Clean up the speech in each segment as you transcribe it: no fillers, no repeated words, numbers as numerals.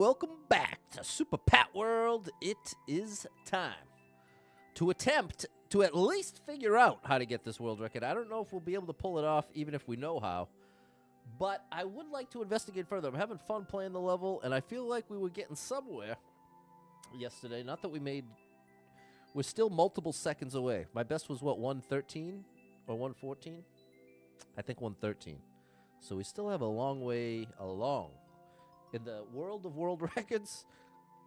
Welcome back to Super Pat World. It is time to attempt to at least figure out how to get this world record. I don't know if we'll be able to pull it off, even if we know how, but I would like to investigate further. I'm having fun playing the level, and I feel like we were getting somewhere yesterday. Not that we're still multiple seconds away. My best was, what, 113 or 114? I think 113. So we still have a long way along. In the world of world records,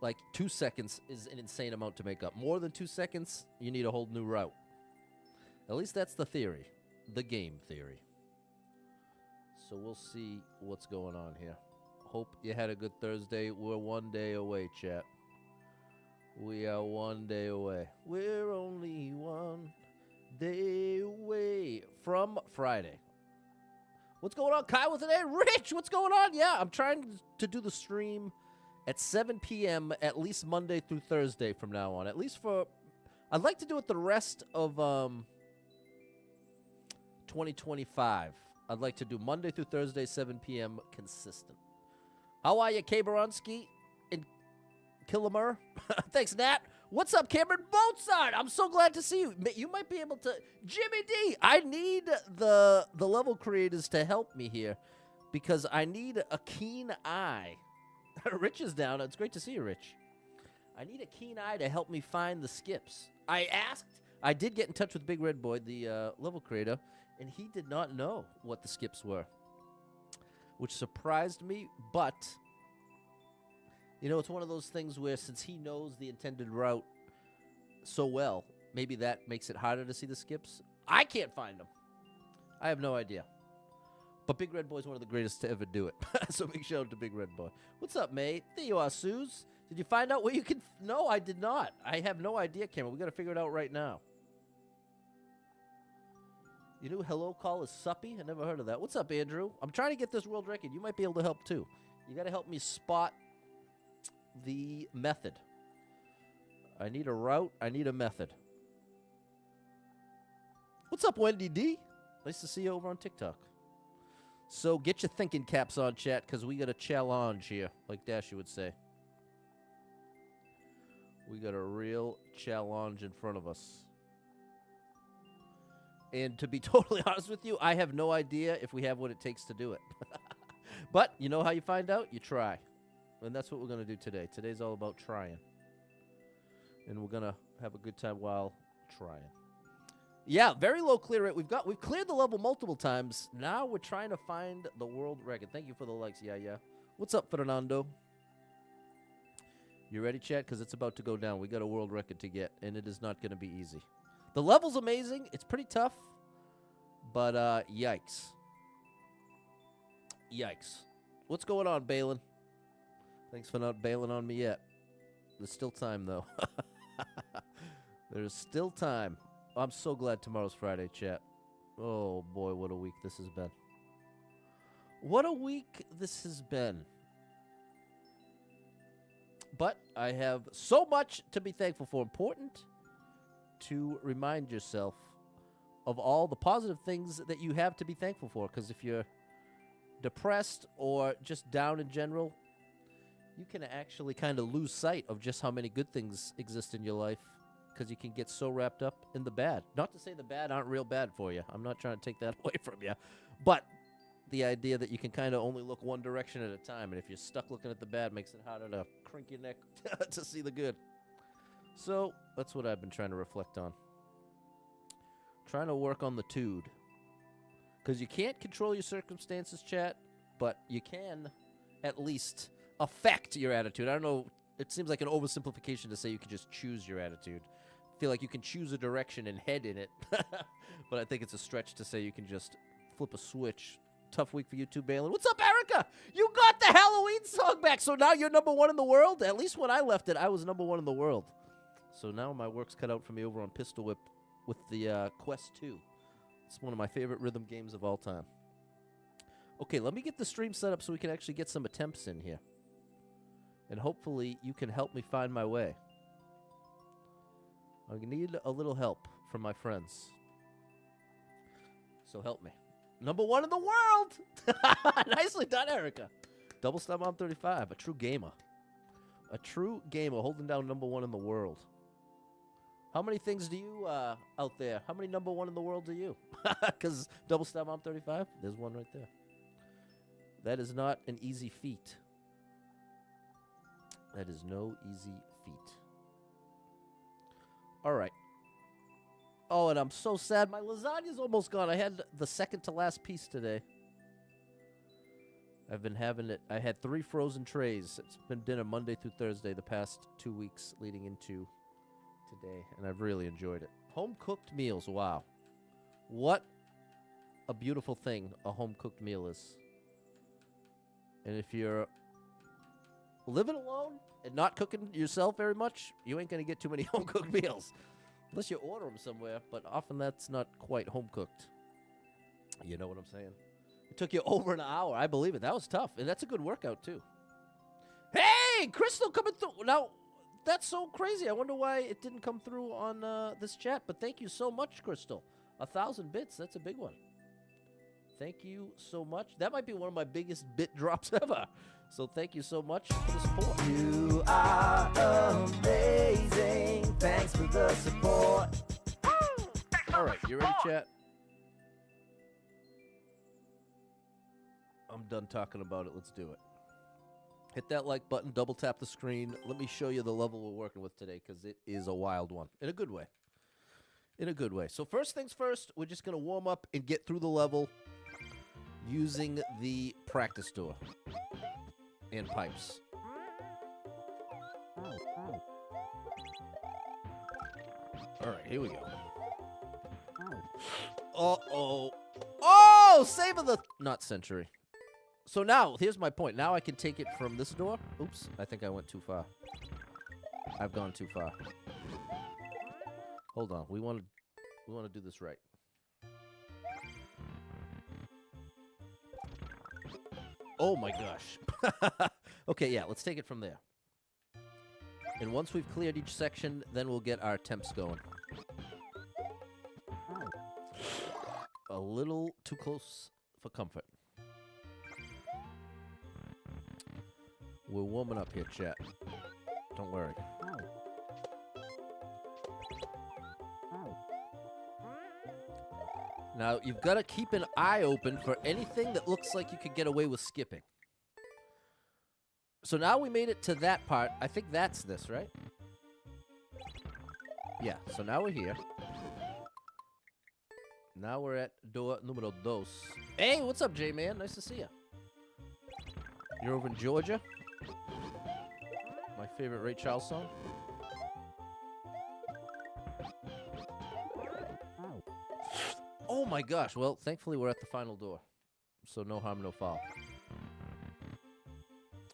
like 2 seconds is an insane amount to make up. More than 2 seconds, you need a whole new route. At least that's the theory, the game theory. So we'll see what's going on here. Hope you had a good Thursday. We're 1 day away, chat. We are 1 day away. We're only 1 day away from Friday. What's going on, Kyle, with today? Rich, what's going on? Yeah, I'm trying to do the stream at 7 p.m. at least Monday through Thursday from now on. At least I'd like to do it the rest of 2025. I'd like to do Monday through Thursday, 7 p.m. consistent. How are you, K. Baronski in Killamur? Thanks, Nat. What's up, Cameron Mozart? I'm so glad to see you. You might be able to... Jimmy D, I need the level creators to help me here because I need a keen eye. Rich is down. It's great to see you, Rich. I need a keen eye to help me find the skips. I did get in touch with Big Red Boy, the level creator, and he did not know what the skips were, which surprised me, but... You know, it's one of those things where since he knows the intended route so well, maybe that makes it harder to see the skips. I can't find them. I have no idea. But Big Red Boy's one of the greatest to ever do it. So big shout out to Big Red Boy. What's up, mate? There you are, Suze. Did you find out where you can... No, I did not. I have no idea, Cameron. We got to figure it out right now. You know Hello Call is Suppy? I never heard of that. What's up, Andrew? I'm trying to get this world record. You might be able to help, too. You got to help me spot... the method. I need a route. I need a method. What's up, Wendy D? Nice to see you over on TikTok. So get your thinking caps on, chat, because we got a challenge here, like Dashy would say. We got a real challenge in front of us. And to be totally honest with you, I have no idea if we have what it takes to do it. But you know how you find out? You try. And that's what we're going to do today. Today's all about trying. And we're going to have a good time while trying. Yeah, very low clear rate. We've cleared the level multiple times. Now we're trying to find the world record. Thank you for the likes. Yeah. What's up, Fernando? You ready, chat? Because it's about to go down. We got a world record to get, and it is not going to be easy. The level's amazing. It's pretty tough. But, yikes. Yikes. What's going on, Balin? Thanks for not bailing on me yet. There's still time, though. There's still time. I'm so glad tomorrow's Friday, chat. Oh, boy, what a week this has been. What a week this has been. But I have so much to be thankful for. Important to remind yourself of all the positive things that you have to be thankful for. Because if you're depressed or just down in general... you can actually kind of lose sight of just how many good things exist in your life because you can get so wrapped up in the bad. Not to say the bad aren't real bad for you. I'm not trying to take that away from you. But the idea that you can kind of only look one direction at a time, and if you're stuck looking at the bad, makes it harder to crink your neck to see the good. So that's what I've been trying to reflect on. Trying to work on the tude. Because you can't control your circumstances, chat, but you can at least... affect your attitude. I don't know. It seems like an oversimplification to say you can just choose your attitude. I feel like you can choose a direction and head in it. But I think it's a stretch to say you can just flip a switch. Tough week for you too, Balin. What's up, Erica? You got the Halloween song back. So now you're #1 in the world? At least when I left it, I was #1 in the world. So now my work's cut out for me over on Pistol Whip with the Quest 2. It's one of my favorite rhythm games of all time. Okay, let me get the stream set up so we can actually get some attempts in here. And hopefully you can help me find my way. I need a little help from my friends. So help me. #1 in the world! Nicely done, Erica. Double Star Mom 35, a true gamer. A true gamer holding down #1 in the world. How many things do you out there? How many #1 in the world do you? Because Double Star Mom 35, there's one right there. That is not an easy feat. That is no easy feat. All right. Oh, and I'm so sad. My lasagna's almost gone. I had the second to last piece today. I've been having it. I had 3 frozen trays. It's been dinner Monday through Thursday the past 2 weeks leading into today, and I've really enjoyed it. Home-cooked meals, wow. What a beautiful thing a home-cooked meal is. And if you're living alone and not cooking yourself very much, you ain't going to get too many home-cooked meals. Unless you order them somewhere, but often that's not quite home-cooked. You know what I'm saying? It took you over an hour. I believe it. That was tough, and that's a good workout, too. Hey, Crystal coming through. Now, that's so crazy. I wonder why it didn't come through on this chat, but thank you so much, Crystal. 1,000 bits. That's a big one. Thank you so much. That might be one of my biggest bit drops ever. So thank you so much for the support. You are amazing. Thanks for the support. All right, you ready, chat? I'm done talking about it. Let's do it. Hit that like button, double tap the screen. Let me show you the level we're working with today because it is a wild one. In a good way. In a good way. So first things first, we're just going to warm up and get through the level using the practice door and pipes. All right, here we go. Uh-oh. Oh, save of the... Not century. So now, here's my point. Now I can take it from this door. Oops, I think I went too far. I've gone too far. Hold on. We want to do this right. Oh my gosh. Okay, yeah, let's take it from there. And once we've cleared each section, then we'll get our temps going. A little too close for comfort. We're warming up here, chat. Don't worry. Now, you've got to keep an eye open for anything that looks like you could get away with skipping. So now we made it to that part. I think that's this, right? Yeah, so now we're here. Now we're at door numero dos. Hey, what's up, J-Man? Nice to see you. You're over in Georgia? My favorite Ray Charles song. Oh my gosh. Well, thankfully we're at the final door. So no harm, no foul.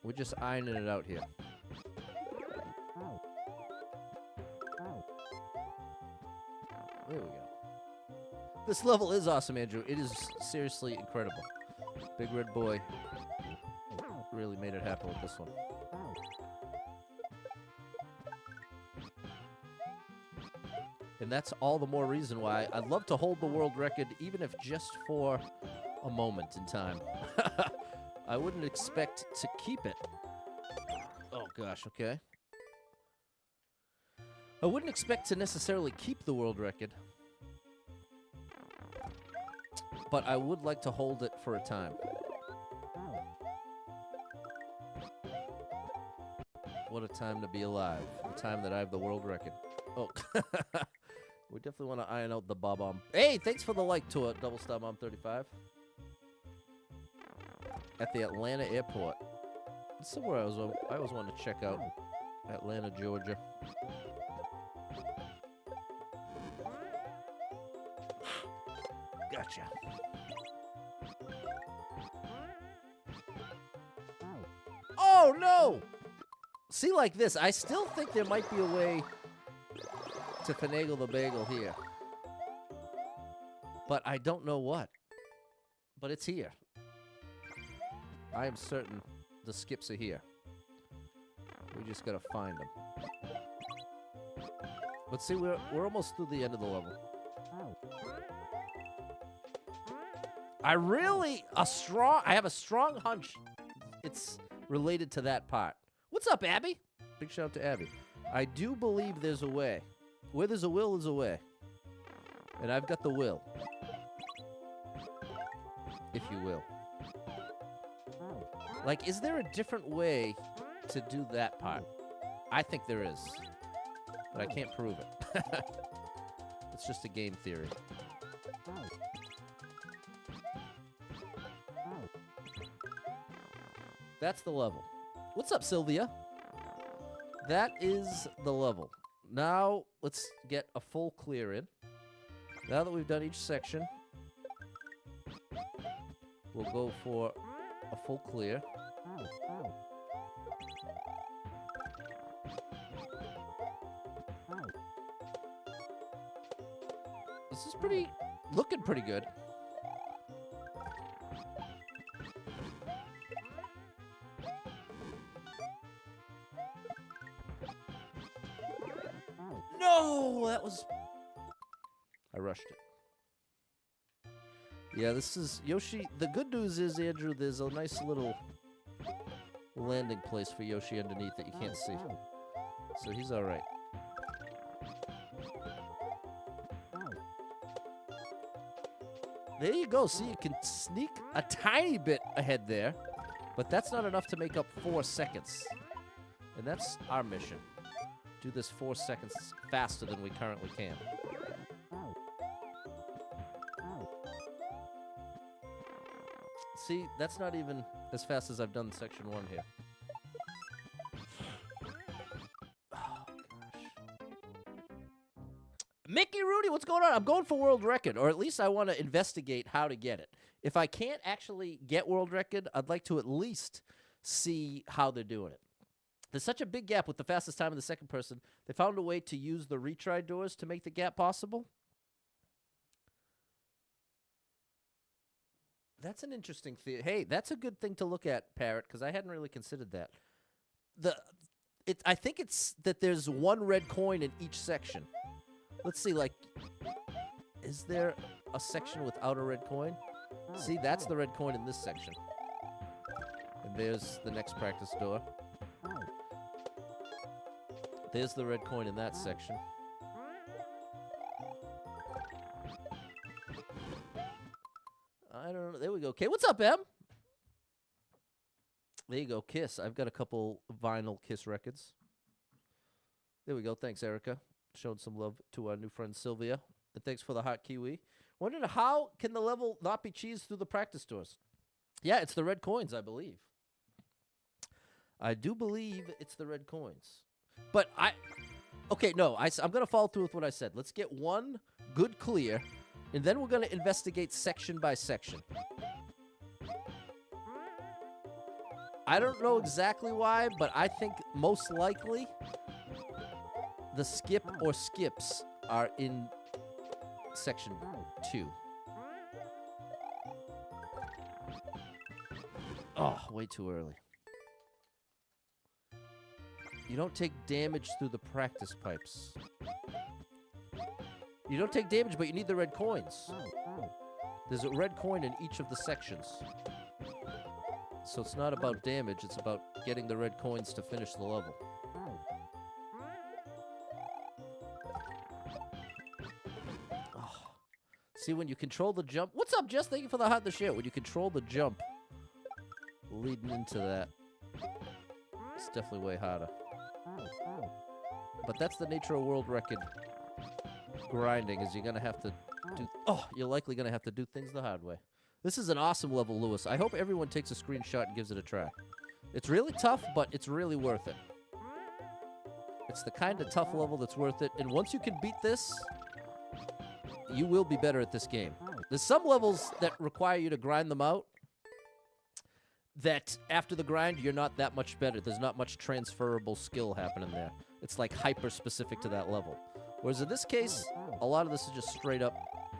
We're just ironing it out here. There we go. This level is awesome, Andrew. It is seriously incredible. Big Red Boy really made it happen with this one. And that's all the more reason why I'd love to hold the world record, even if just for a moment in time. I wouldn't expect to keep it. Oh, gosh, okay. I wouldn't expect to necessarily keep the world record. But I would like to hold it for a time. What a time to be alive. The time that I have the world record. Oh, we definitely want to iron out the bob-omb. Hey, thanks for the like to it, Double Star Mom 35. At the Atlanta airport. It's somewhere I always want to check out. Atlanta, Georgia. Gotcha. Oh, no! See, like this, I still think there might be a way to finagle the bagel here. But I don't know what. But it's here. I am certain the skips are here. We just gotta find them. But see, we're almost through the end of the level. I have a strong hunch it's related to that part. What's up, Abby? Big shout out to Abby. I do believe there's a way. Where there's a will, there's a way. And I've got the will. If you will. Like, is there a different way to do that part? I think there is. But I can't prove it. It's just a game theory. That's the level. What's up, Sylvia? That is the level. Now, let's get a full clear in. Now that we've done each section, we'll go for a full clear. This is looking pretty good. No, that was... I rushed it. Yeah, this is Yoshi. The good news is, Andrew, there's a nice little landing place for Yoshi underneath that you can't see. So he's all right. There you go. See, you can sneak a tiny bit ahead there, but that's not enough to make up 4 seconds. And that's our mission. Do this 4 seconds faster than we currently can. See, that's not even as fast as I've done section 1 here. Oh, gosh. Mickey Rudy, what's going on? I'm going for world record, or at least I want to investigate how to get it. If I can't actually get world record, I'd like to at least see how they're doing it. There's such a big gap with the fastest time of the second person. They found a way to use the retry doors to make the gap possible. That's an interesting theory. Hey, that's a good thing to look at, Parrot, because I hadn't really considered that. I think it's that there's 1 red coin in each section. Let's see, like, is there a section without a red coin? See, that's the red coin in this section. And there's the next practice door. There's the red coin in that section. I don't know. There we go. Okay, what's up, Em? There you go, Kiss. I've got a couple vinyl Kiss records. There we go. Thanks, Erica. Showed some love to our new friend Sylvia. And thanks for the hot kiwi. Wondering how can the level not be cheesed through the practice doors? Yeah, it's the red coins, I believe. I do believe it's the red coins. But okay, no, I'm going to follow through with what I said. Let's get 1 good clear, and then we're going to investigate section by section. I don't know exactly why, but I think most likely the skip or skips are in section 2. Oh, way too early. You don't take damage through the practice pipes. You don't take damage, but you need the red coins. There's a red coin in each of the sections. So it's not about damage, it's about getting the red coins to finish the level. Oh. See, when you control the jump... What's up, Jess? Thank you for the hot the share. When you control the jump leading into that, it's definitely way harder. But that's the nature of world record grinding, is you're going to have to do... Oh, you're likely going to have to do things the hard way. This is an awesome level, Lewis. I hope everyone takes a screenshot and gives it a try. It's really tough, but it's really worth it. It's the kind of tough level that's worth it. And once you can beat this, you will be better at this game. There's some levels that require you to grind them out that after the grind, you're not that much better. There's not much transferable skill happening there. It's like hyper-specific to that level. Whereas in this case, a lot of this is just straight-up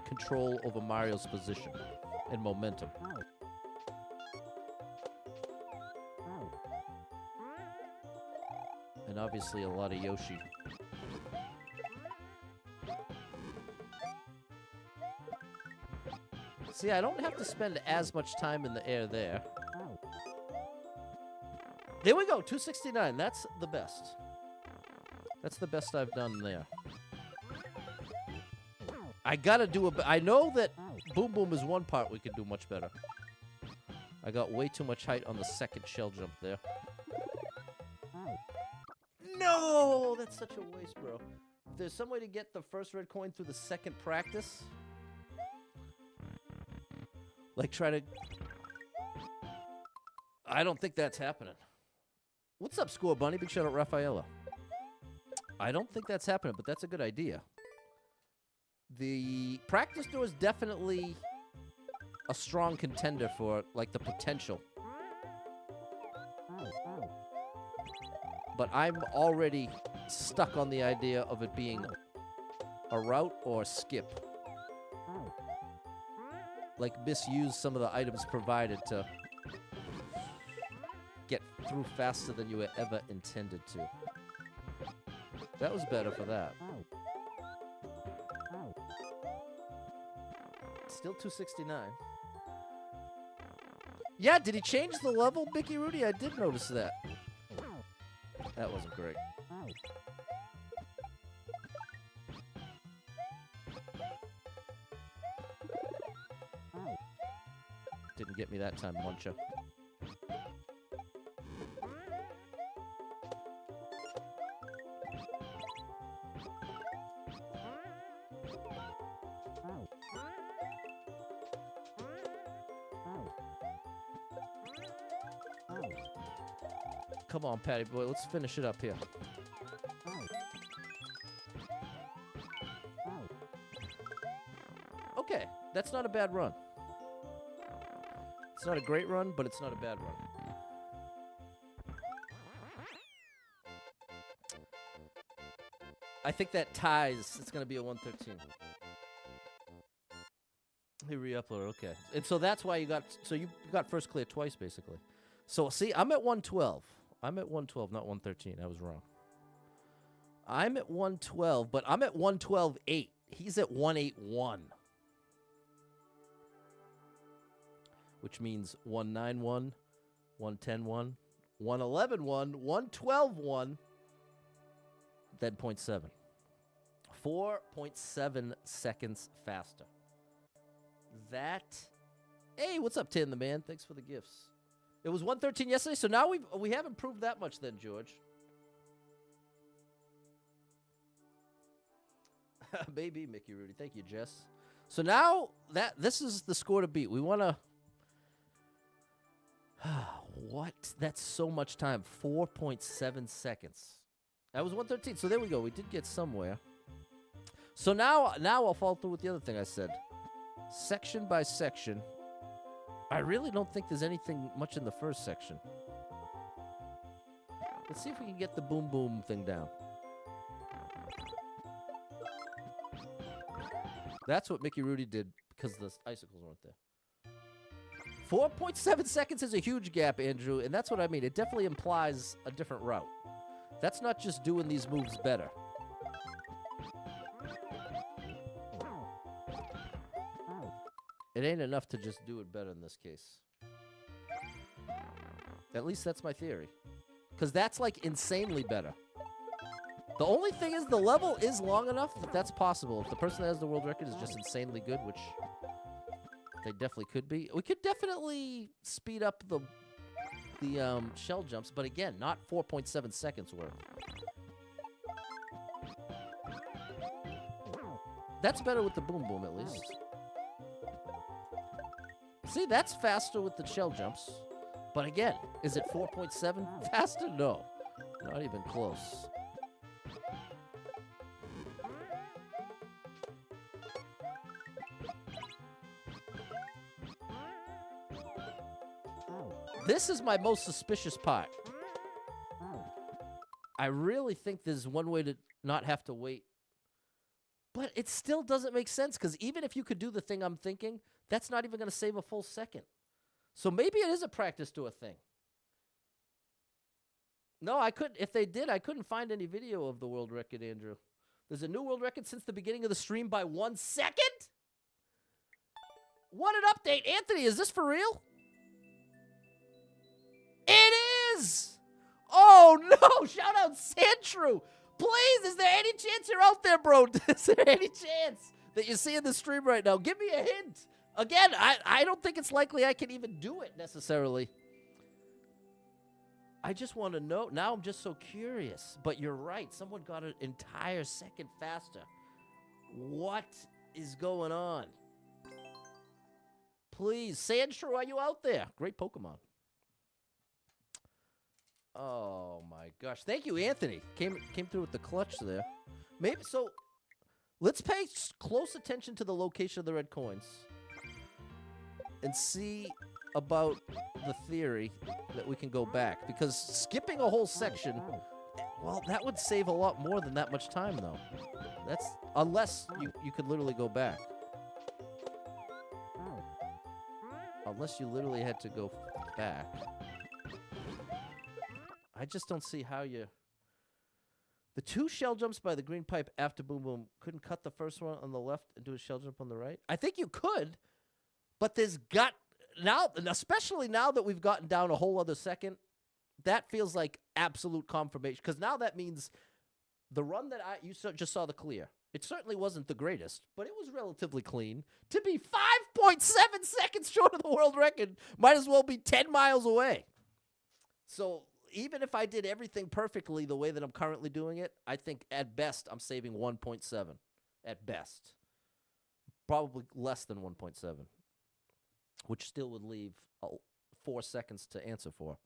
control over Mario's position and momentum. And obviously a lot of Yoshi. See, I don't have to spend as much time in the air there. There we go, 269. That's the best. That's the best I've done there. I gotta do I know that Boom Boom is one part we could do much better. I got way too much height on the second shell jump there. No! That's such a waste, bro. If there's some way to get the first red coin through the second practice, like try to... I don't think that's happening. What's up, Score Bunny? Big shout out, Rafaela. I don't think that's happening, but that's a good idea. The practice door is definitely a strong contender for, like, the potential. But I'm already stuck on the idea of it being a route or a skip. Like, misuse some of the items provided to get through faster than you were ever intended to. That was better for that. Still 269. Yeah, did he change the level, Mickey Rudy? I did notice that. That wasn't great. Didn't get me that time, Muncha. Come on, Patty boy, let's finish it up here. Okay, that's not a bad run. It's not a great run, but it's not a bad run. I think that ties. It's going to be a 113. He re-uploaded, okay. And so that's why you got first clear twice, basically. So, see, I'm at 112. I'm at 112, not 113. I was wrong. I'm at 112, but I'm at 112.8. He's at 181. Which means 191, 110.1, 111.1, 112.1, then 0.7. 4.7 seconds faster. That... Hey, what's up, Tin the Man? Thanks for the gifts. It was 113 yesterday, so now we haven't improved that much then, George. Baby Mickey Rudy. Thank you, Jess. So now this is the score to beat. We want to... What? That's so much time. 4.7 seconds. That was 113. So there we go. We did get somewhere. So now I'll follow through with the other thing I said. Section by section. I really don't think there's anything much in the first section. Let's see if we can get the boom boom thing down. That's what Mickey Rudy did because the icicles weren't there. 4.7 seconds is a huge gap, Andrew, and that's what I mean. It definitely implies a different route. That's not just doing these moves better. It ain't enough to just do it better in this case. At least that's my theory. Because that's, like, insanely better. The only thing is the level is long enough that that's possible. If the person that has the world record is just insanely good, which they definitely could be. We could definitely speed up the shell jumps, but again, not 4.7 seconds worth. That's better with the boom boom, at least. See, that's faster with the shell jumps. But again, is it 4.7 faster? No. Not even close. This is my most suspicious part. I really think there's one way to not have to wait. But it still doesn't make sense, because even if you could do the thing I'm thinking, that's not even going to save a full second. So maybe it is a practice to a thing. No, I couldn't. If they did, I couldn't find any video of the world record, Andrew. There's a new world record since the beginning of the stream by 1 second? What an update. Anthony, is this for real? It is! Oh, no! Shout out Sandrew! Please, is there any chance you're out there, bro? Is there any chance that you're seeing the stream right now? Give me a hint. Again, I don't think it's likely I can even do it necessarily. I just want to know. Now I'm just so curious. But you're right. Someone got an entire second faster. What is going on? Please, Sandshrew, are you out there? Great Pokemon. Oh my gosh! Thank you, Anthony. Came through with the clutch there. Maybe so. Let's pay close attention to the location of the red coins and see about the theory that we can go back. Because skipping a whole section, well, that would save a lot more than that much time, though. That's unless you could literally go back. Unless you literally had to go back. I just don't see how you... The 2 shell jumps by the green pipe after Boom Boom couldn't cut the first one on the left and do a shell jump on the right? I think you could, but there's got... Now, especially now that we've gotten down a whole other second, that feels like absolute confirmation. Because now that means the run that you just saw the clear. It certainly wasn't the greatest, but it was relatively clean. To be 5.7 seconds short of the world record might as well be 10 miles away. So... Even if I did everything perfectly the way that I'm currently doing it, I think at best I'm saving 1.7. At best. Probably less than 1.7. Which still would leave 4 seconds to answer for.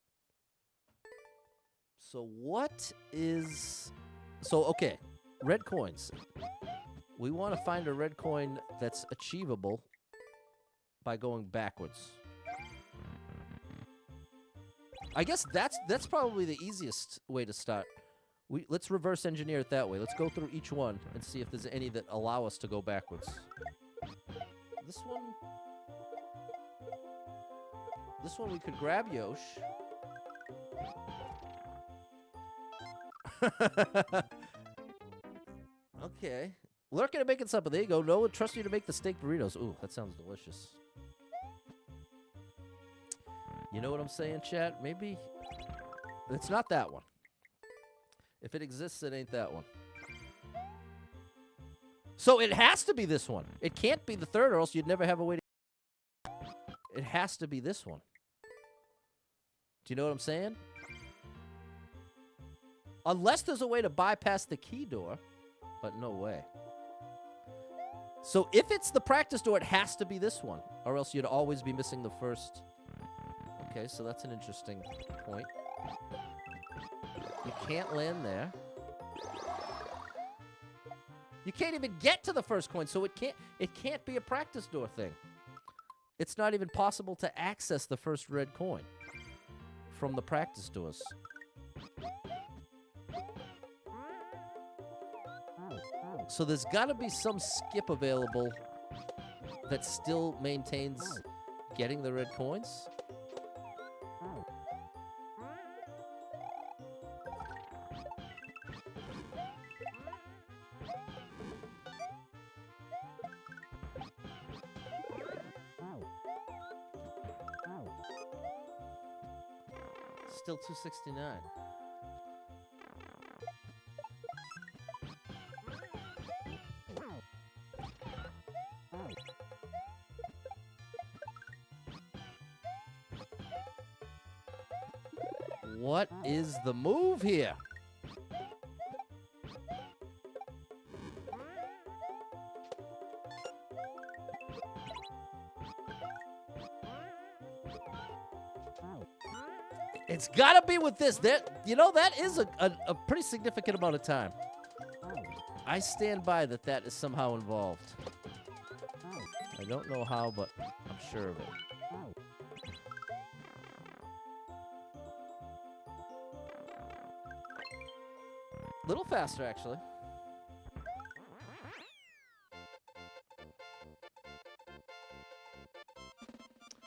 So what is... So, okay. Red coins. We want to find a red coin that's achievable by going backwards. I guess that's probably the easiest way to start. Let's reverse engineer it that way. Let's go through each one and see if there's any that allow us to go backwards. This one we could grab Yosh. Okay. Lurking and making supper. There you go. No one trusts you to make the steak burritos. Ooh, that sounds delicious. You know what I'm saying, chat? Maybe it's not that one. If it exists, it ain't that one. So it has to be this one. It can't be the third, or else you'd never have a way to... It has to be this one. Do you know what I'm saying? Unless there's a way to bypass the key door, but no way. So if it's the practice door, it has to be this one, or else you'd always be missing the first... Okay, so that's an interesting point. You can't land there. You can't even get to the first coin, so it can't be a practice door thing. It's not even possible to access the first red coin from the practice doors. So there's got to be some skip available that still maintains getting the red coins. Still 269. What is the move here? It's got to be with this. That is a pretty significant amount of time. I stand by that is somehow involved. I don't know how, but I'm sure of it. Little faster, actually.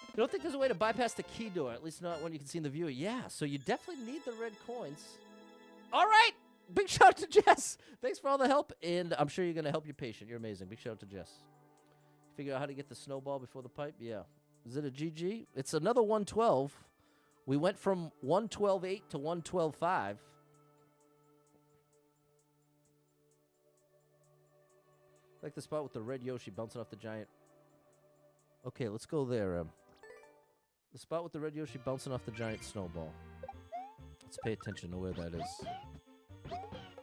You don't think there's a way to bypass the key door, at least not when you can see in the viewer. Yeah, so you definitely need the red coins. All right, big shout out to Jess. Thanks for all the help, and I'm sure you're going to help your patient. You're amazing. Big shout out to Jess. Figure out how to get the snowball before the pipe? Yeah. Is it a GG? It's another 112. We went from 112.8 to 112.5. Like the spot with the red Yoshi bouncing off the giant. Okay, let's go there. The spot with the red Yoshi bouncing off the giant snowball. Let's pay attention to where that is.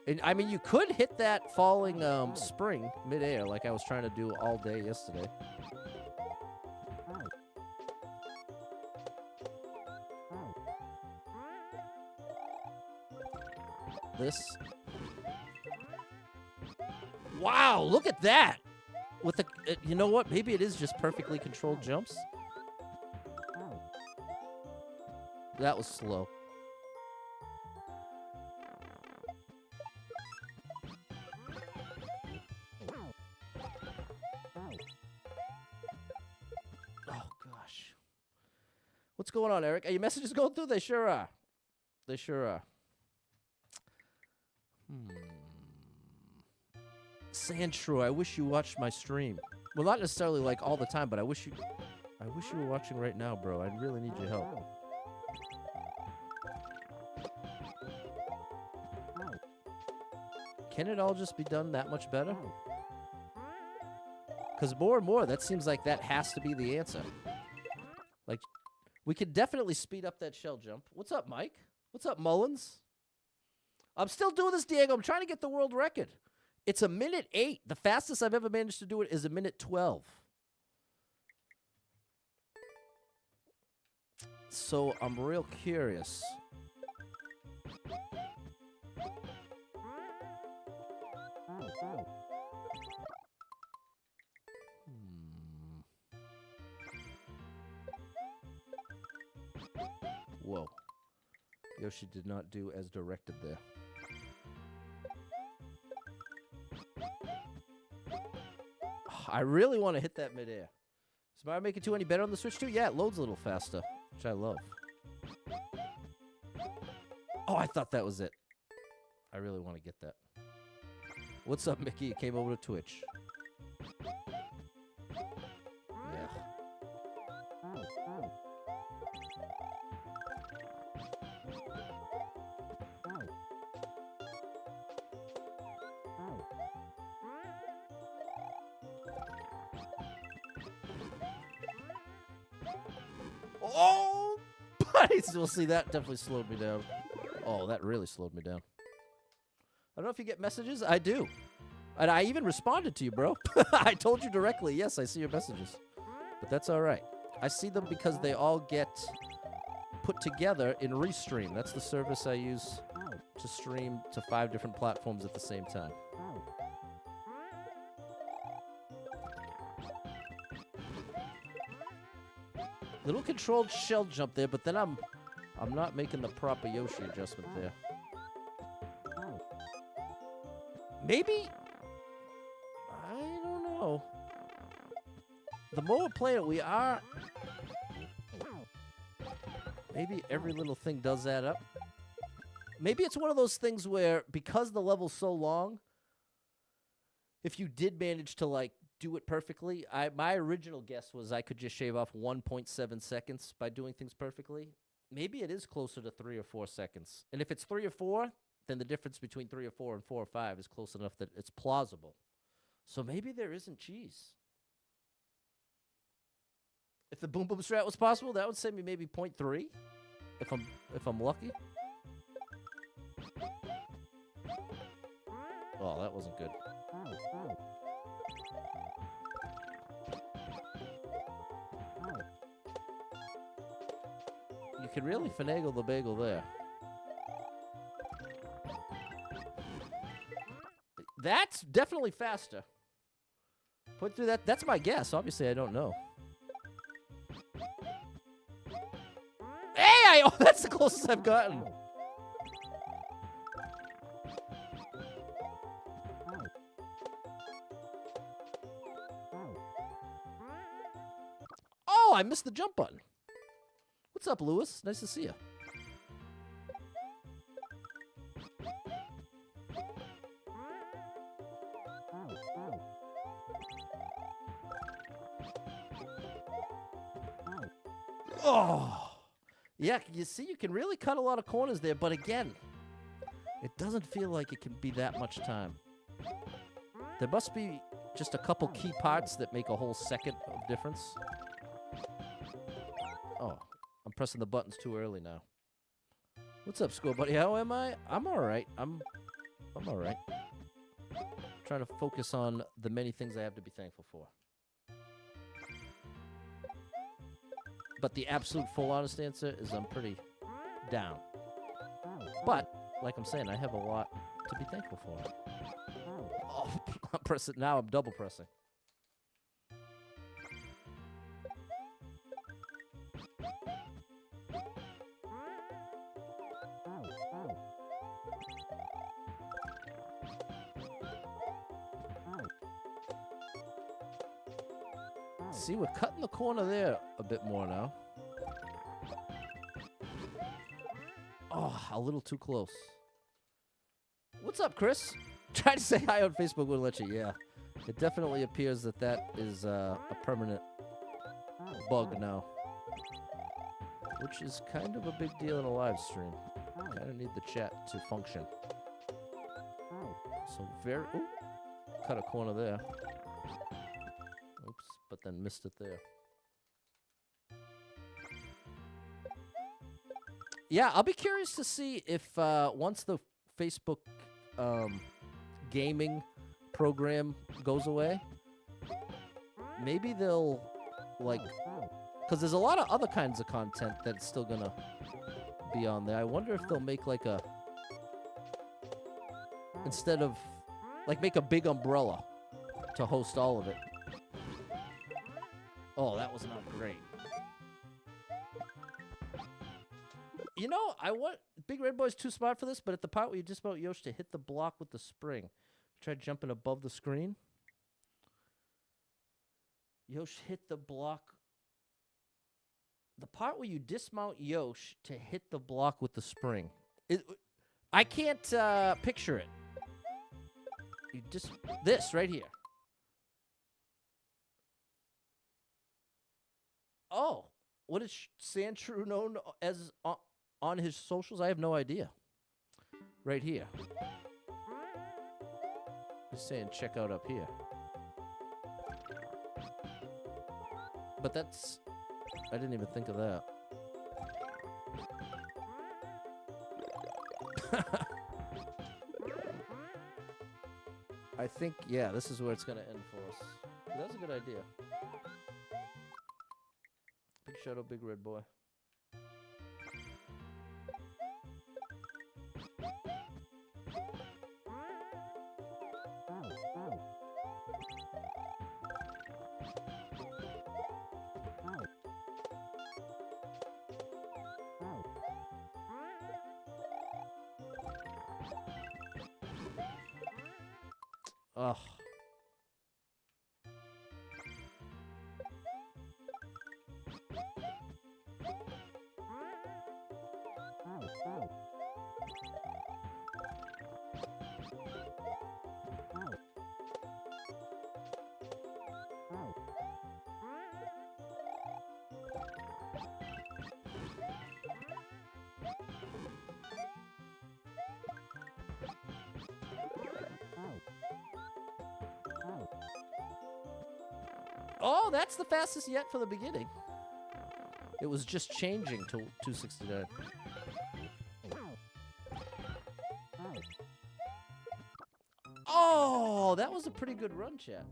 And I mean, you could hit that falling spring midair, like I was trying to do all day yesterday. This. Wow, look at that! With the, you know what? Maybe it is just perfectly controlled jumps. That was slow. Oh, gosh. What's going on, Eric? Are your messages going through? They sure are. They sure are. Sandshrew, I wish you watched my stream. Well, not necessarily like all the time, but I wish you were watching right now, bro. I really need your help. Can it all just be done that much better? Because more and more, that seems like that has to be the answer. Like, we could definitely speed up that shell jump. What's up, Mike? What's up, Mullins? I'm still doing this, Diego. I'm trying to get the world record. It's a minute 8. The fastest I've ever managed to do it is a minute 12. So I'm real curious. Whoa. Yoshi did not do as directed there. I really want to hit that midair. Does Mario make it any better on the Switch too? Yeah, it loads a little faster, which I love. Oh, I thought that was it. I really want to get that. What's up, Mickey? You came over to Twitch. Yeah. Oh, buddies! We'll see, that definitely slowed me down. Oh, that really slowed me down. I don't know if you get messages. I do. And I even responded to you, bro. I told you directly, yes, I see your messages. But that's all right. I see them because they all get put together in Restream. That's the service I use to stream to 5 different platforms at the same time. Little controlled shell jump there, but then I'm not making the proper Yoshi adjustment there. Maybe? I don't know. The more we're playing it, we are... Maybe every little thing does add up. Maybe it's one of those things where, because the level's so long, if you did manage to, like, do it perfectly, my original guess was I could just shave off 1.7 seconds by doing things perfectly. Maybe it is closer to 3 or 4 seconds. And if it's 3 or 4... then the difference between 3 or 4 and 4 or 5 is close enough that it's plausible. So maybe there isn't cheese. If the boom boom strat was possible, that would save me maybe 0.3 if I'm lucky. Oh, that wasn't good. You can really finagle the bagel there. That's definitely faster. Put through that. That's my guess. Obviously, I don't know. Hey! Oh, that's the closest I've gotten. Oh, I missed the jump button. What's up, Lewis? Nice to see you. Oh, yeah, you see, you can really cut a lot of corners there, but again, it doesn't feel like it can be that much time. There must be just a couple key parts that make a whole second of difference. Oh, I'm pressing the buttons too early now. What's up, Score Buddy? How am I? I'm all right. I'm all right. Trying to focus on the many things I have to be thankful for. But the absolute full honest answer is I'm pretty down. But, like I'm saying, I have a lot to be thankful for. Oh, I'm pressing now. I'm double pressing. See, we're cutting the corner there a bit more now. Oh, a little too close. What's up, Chris? Try to say hi on Facebook, wouldn't let you. Yeah, it definitely appears that that is a permanent bug now, which is kind of a big deal in a live stream. Kind of need the chat to function. So very, ooh, cut a corner there. Oops, but then missed it there. Yeah, I'll be curious to see if once the Facebook gaming program goes away, maybe they'll, like, because there's a lot of other kinds of content that's still gonna be on there. I wonder if they'll make like a, instead of, like, make a big umbrella to host all of it. Oh, that was not great. You know, I want Big Red Boy's too smart for this, but at the part where you dismount Yosh to hit the block with the spring, try jumping above the screen. Yosh hit the block. The part where you dismount Yosh to hit the block with the spring. I can't picture it. You just this right here. Oh, what is Sandshrew known as on his socials? I have no idea. Right here. He's saying check out up here. But that's, I didn't even think of that. I think, yeah, this is where it's going to end for us. That's a good idea. Big shout out, Big Red Boy. Ugh. Oh, that's the fastest yet for the beginning. It was just changing to 269. Oh, that was a pretty good run, chat.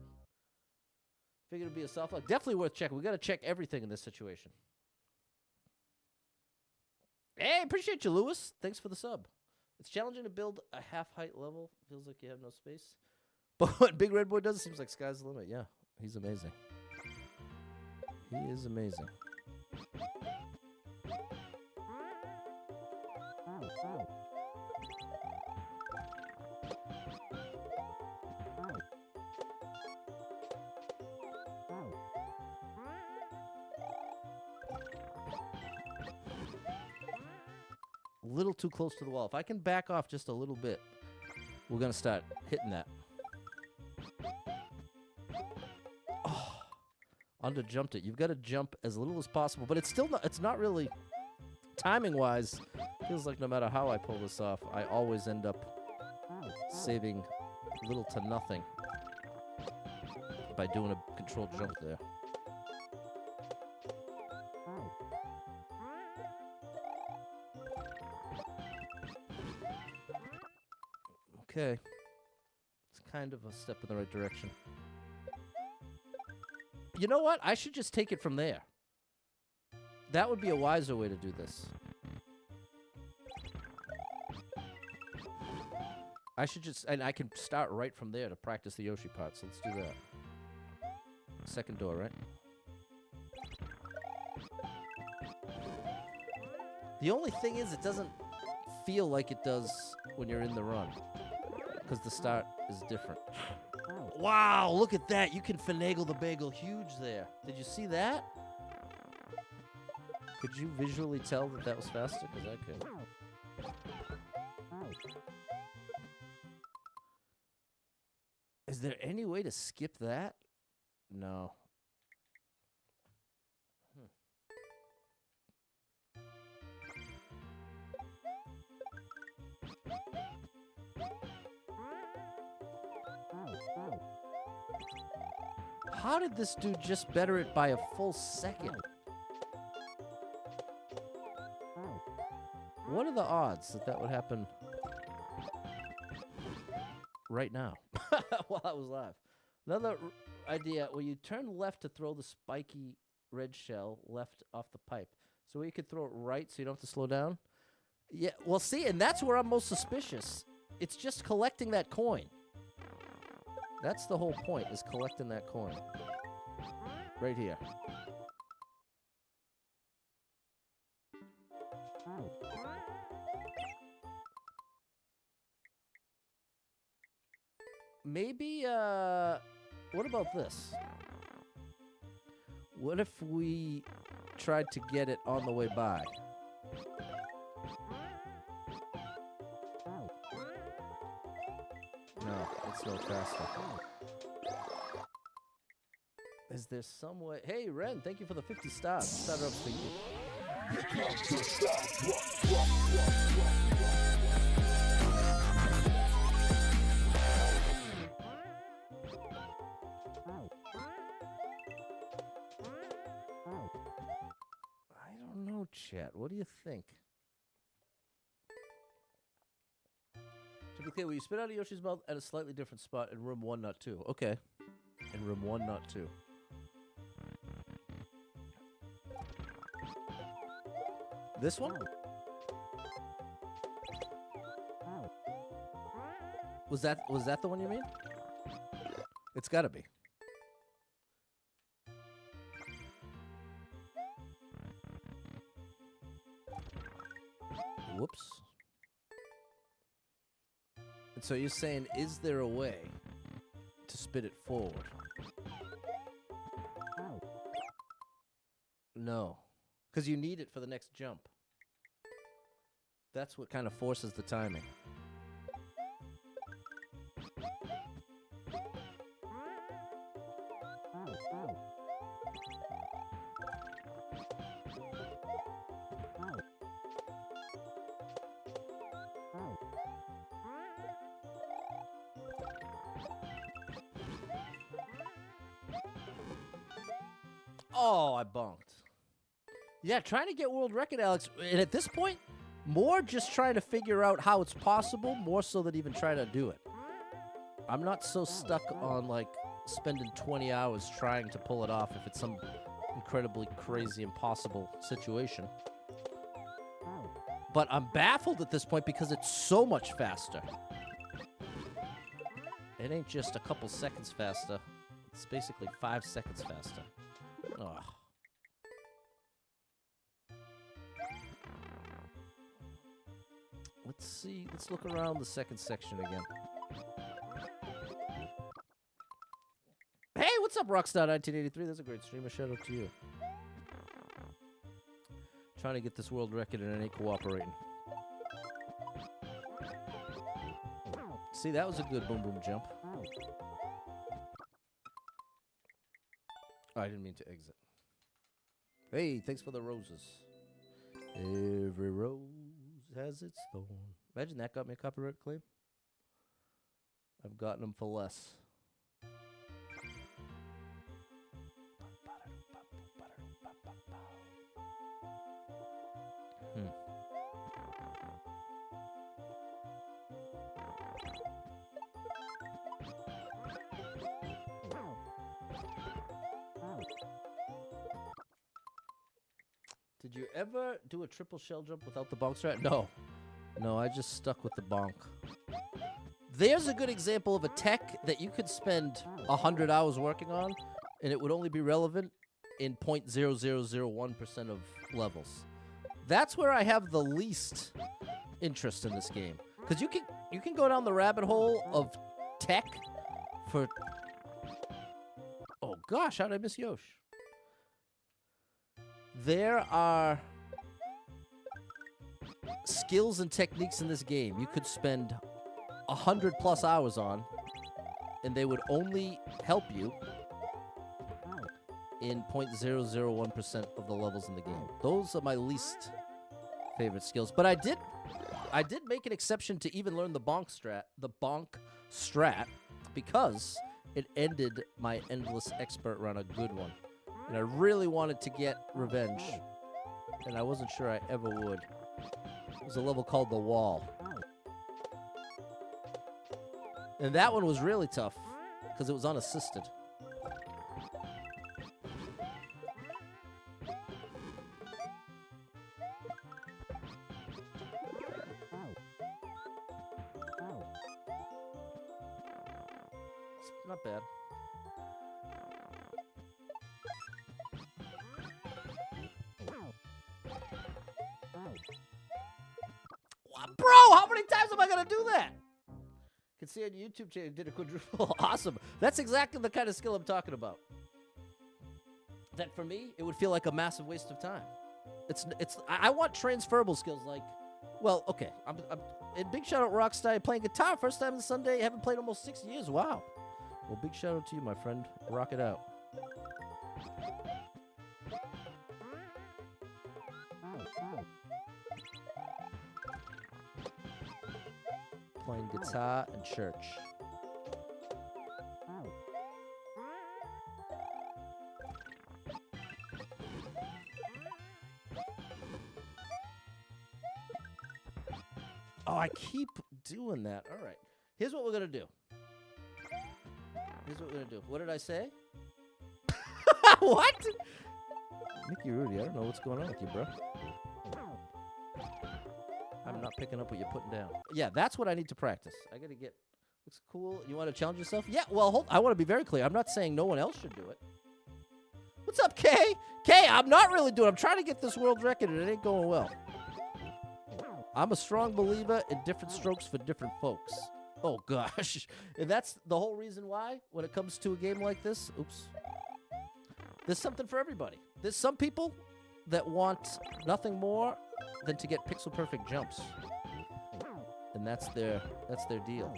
Figured it'd be a soft lock. Definitely worth checking. We got to check everything in this situation. Hey, appreciate you, Lewis. Thanks for the sub. It's challenging to build a half-height level. Feels like you have no space. But what Big Red Boy does, it seems like sky's the limit. Yeah, he's amazing. He is amazing. A little too close to the wall. If I can back off just a little bit, we're going to start hitting that. Under jumped it. You've got to jump as little as possible, but it's still not, it's not really timing wise. Feels like no matter how I pull this off, I always end up saving little to nothing. by doing a controlled jump there. Okay. It's kind of a step in the right direction. You know what? I should just take it from there. That would be a wiser way to do this. I should just... And I can start right from there to practice the Yoshi part. So let's do that. Second door, right? The only thing is it doesn't feel like it does when you're in the run. Because the start is different. Wow, look at that. You can finagle the bagel huge there. Did you see that? Could you visually tell that that was faster? Because I could. Is there any way to skip that? No. How did this dude just better it by a full second? What are the odds that that would happen right now while I was live? Another idea, where you turn left to throw the spiky red shell left off the pipe. So you could throw it right so you don't have to slow down? Yeah, well, see, and that's where I'm most suspicious. It's just collecting that coin. That's the whole point, is collecting that coin. Right here. Maybe, what about this? What if we tried to get it on the way by? No, it's no faster. Is there some way? Hey, Ren, thank you for the 50 stars. Started up for you. I don't know, chat. What do you think? To be clear, will you spit out of Yoshi's mouth at a slightly different spot in room 1, not 2? Okay. In room 1, not 2. This one? Was that the one you mean? It's gotta be. Whoops. And so you're saying, is there a way to spit it forward? No. Because you need it for the next jump. That's what kind of forces the timing. Oh, I bonked. Yeah, trying to get world record, Alex. And at this point, more just trying to figure out how it's possible, more so than even trying to do it. I'm not so stuck on, like, spending 20 hours trying to pull it off if it's some incredibly crazy, impossible situation. But I'm baffled at this point because it's so much faster. It ain't just a couple seconds faster. It's basically 5 seconds faster. Ugh. Let's see. Let's look around the second section again. Hey, what's up, Rockstar 1983? That's a great stream. A shout out to you. Trying to get this world record and it ain't cooperating. See, that was a good boom boom jump. Oh, I didn't mean to exit. Hey, thanks for the roses. Every rose has its thorn. Imagine that got me a copyright claim. I've gotten them for less. Did you ever do a triple shell jump without the bonk strat? No. No, I just stuck with the bonk. There's a good example of a tech that you could spend 100 hours working on, and it would only be relevant in 0.0001% of levels. That's where I have the least interest in this game. Because you can go down the rabbit hole of tech for... Oh gosh, how did I miss Yosh? There are skills and techniques in this game you could spend 100+ hours on, and they would only help you in 0.001% of the levels in the game. Those are my least favorite skills. But I did make an exception to even learn the bonk strat, because it ended my endless expert run a good one. And I really wanted to get revenge, and I wasn't sure I ever would. It was a level called The Wall. And that one was really tough, because it was unassisted. It's not bad. Bro, how many times am I going to do that? Can see on your YouTube channel you did a quadruple. Awesome. That's exactly the kind of skill I'm talking about. That for me, it would feel like a massive waste of time. I want transferable skills like, well, okay. I'm in big shout out Rockstar, playing guitar first time this Sunday. Haven't played almost 6 years. Wow. Well, big shout out to you, my friend. Rock it out. Playing guitar in church. Oh, I keep doing that. All right. Here's what we're going to do. What did I say? What? Mickey Rudy, I don't know what's going on with you, bro. I'm not picking up what you're putting down. Yeah, that's what I need to practice. I got to get... Looks cool. You want to challenge yourself? Yeah, well, I want to be very clear. I'm not saying no one else should do it. What's up, Kay? Kay, I'm not really doing it. I'm trying to get this world record, and it ain't going well. I'm a strong believer in different strokes for different folks. Oh, gosh. And that's the whole reason why, when it comes to a game like this, oops, there's something for everybody. There's some people that want nothing more than to get pixel-perfect jumps. And that's their deal.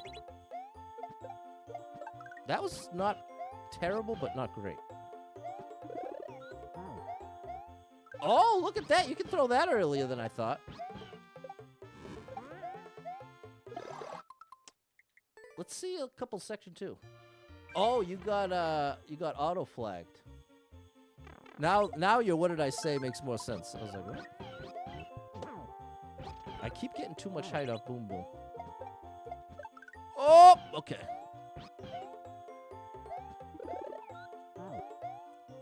That was not terrible, but not great. Oh, look at that. You can throw that earlier than I thought. Let's see a couple section 2. Oh, you got auto flagged. Now your what did I say makes more sense. I was like, what? I keep getting too much height off Boom Boom. Oh, okay.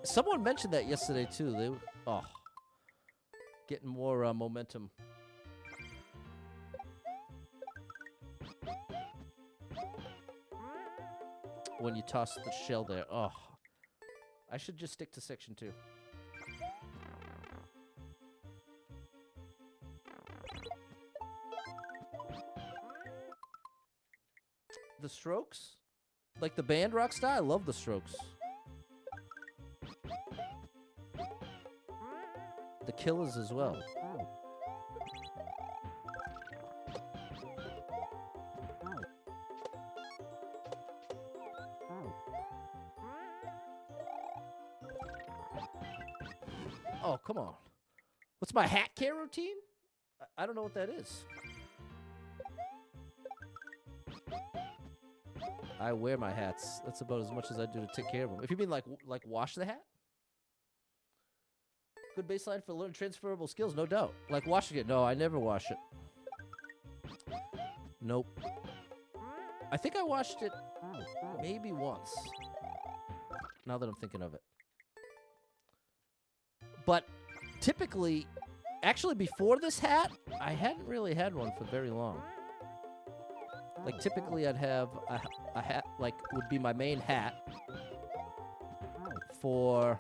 Someone mentioned that yesterday too. They getting more momentum. When you toss the shell there. Oh, I should just stick to section 2. The strokes? Like the band Rockstar? I love the strokes. The killers as well. Oh, come on. What's my hat care routine? I don't know what that is. I wear my hats. That's about as much as I do to take care of them. If you mean like wash the hat? Good baseline for learning transferable skills, no doubt. Like washing it. No, I never wash it. Nope. I think I washed it maybe once. Now that I'm thinking of it. But typically, actually before this hat, I hadn't really had one for very long. Like typically I'd have a hat, like would be my main hat for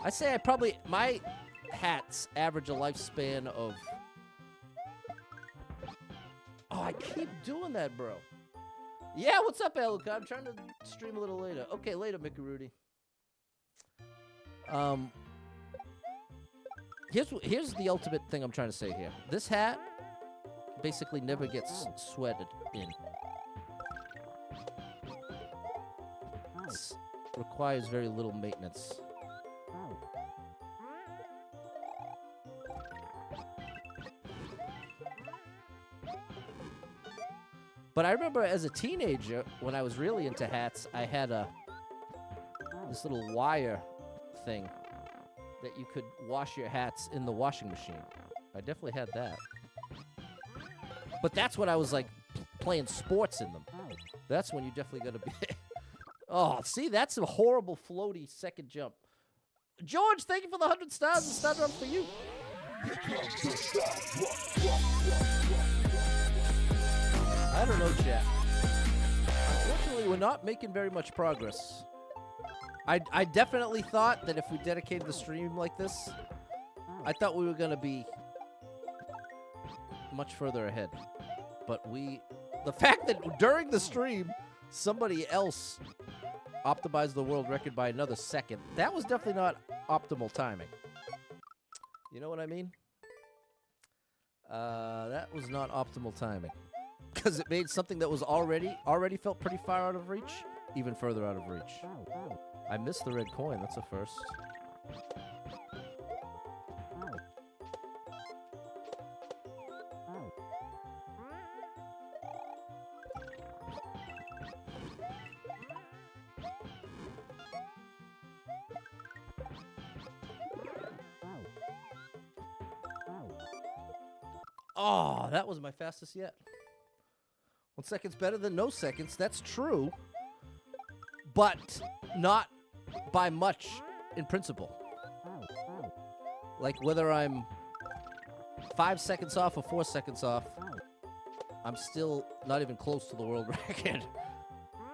I say I probably, my hats average a lifespan of, oh, I keep doing that, bro. Yeah, what's up, Aluka? I'm trying to stream a little later. Okay, later, Mickey Rudy. Here's the ultimate thing I'm trying to say here. This hat basically never gets sweated in. It requires very little maintenance. But I remember as a teenager, when I was really into hats, I had this little wire thing that you could wash your hats in the washing machine. I definitely had that. But that's when I was like playing sports in them. That's when you definitely got to be. Oh, see, that's a horrible floaty second jump. George, thank you for the 100 stars and started up for you. I don't know, chat. Unfortunately, we're not making very much progress. I definitely thought that if we dedicated the stream like this, I thought we were going to be much further ahead. But the fact that during the stream, somebody else optimized the world record by another second, that was definitely not optimal timing. You know what I mean? That was not optimal timing. Because it made something that was already felt pretty far out of reach, even further out of reach. I missed the red coin. That's a first. Oh, that was my fastest yet. 1 second's better than no seconds. That's true. But not by much in principle. Like whether I'm 5 seconds off or 4 seconds off, I'm still not even close to the world record.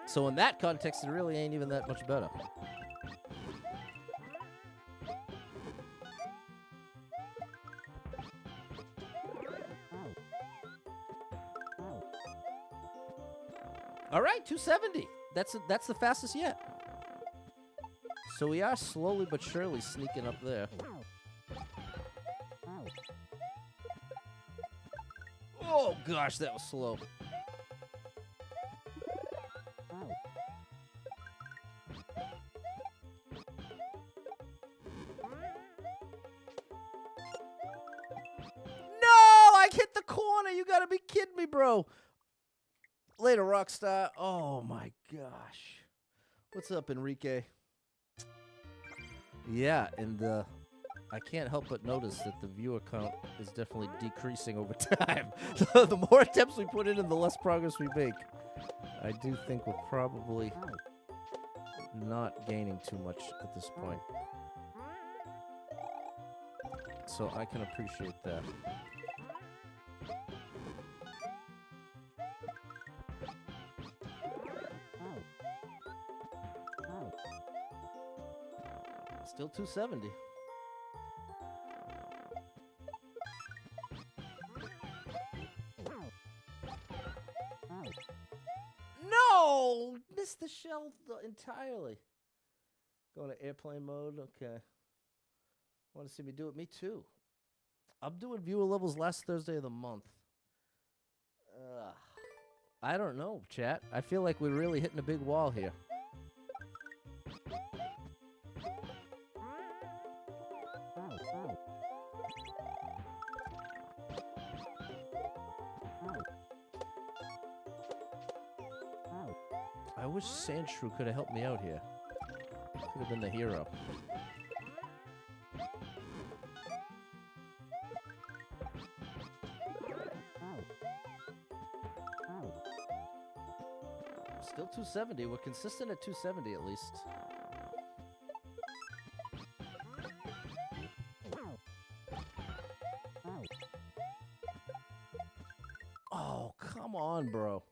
So in that context, it really ain't even that much better. All right, 270. That's the fastest yet. So we are slowly but surely sneaking up there. Oh gosh, that was slow. No, I hit the corner. You gotta be kidding me, bro. Later, Rockstar. Oh my gosh. What's up, Enrique? Yeah, and I can't help but notice that the viewer count is definitely decreasing over time. The more attempts we put in and the less progress we make. I do think we're probably not gaining too much at this point. So I can appreciate that. Still 270. No! Missed the shell entirely. Going to airplane mode. Okay. Want to see me do it? Me too. I'm doing viewer levels last Thursday of the month. I don't know, chat. I feel like we're really hitting a big wall here. I wish Sandshrew could have helped me out here. Could have been the hero. Still 270. We're consistent at 270 at least. Oh, come on, bro.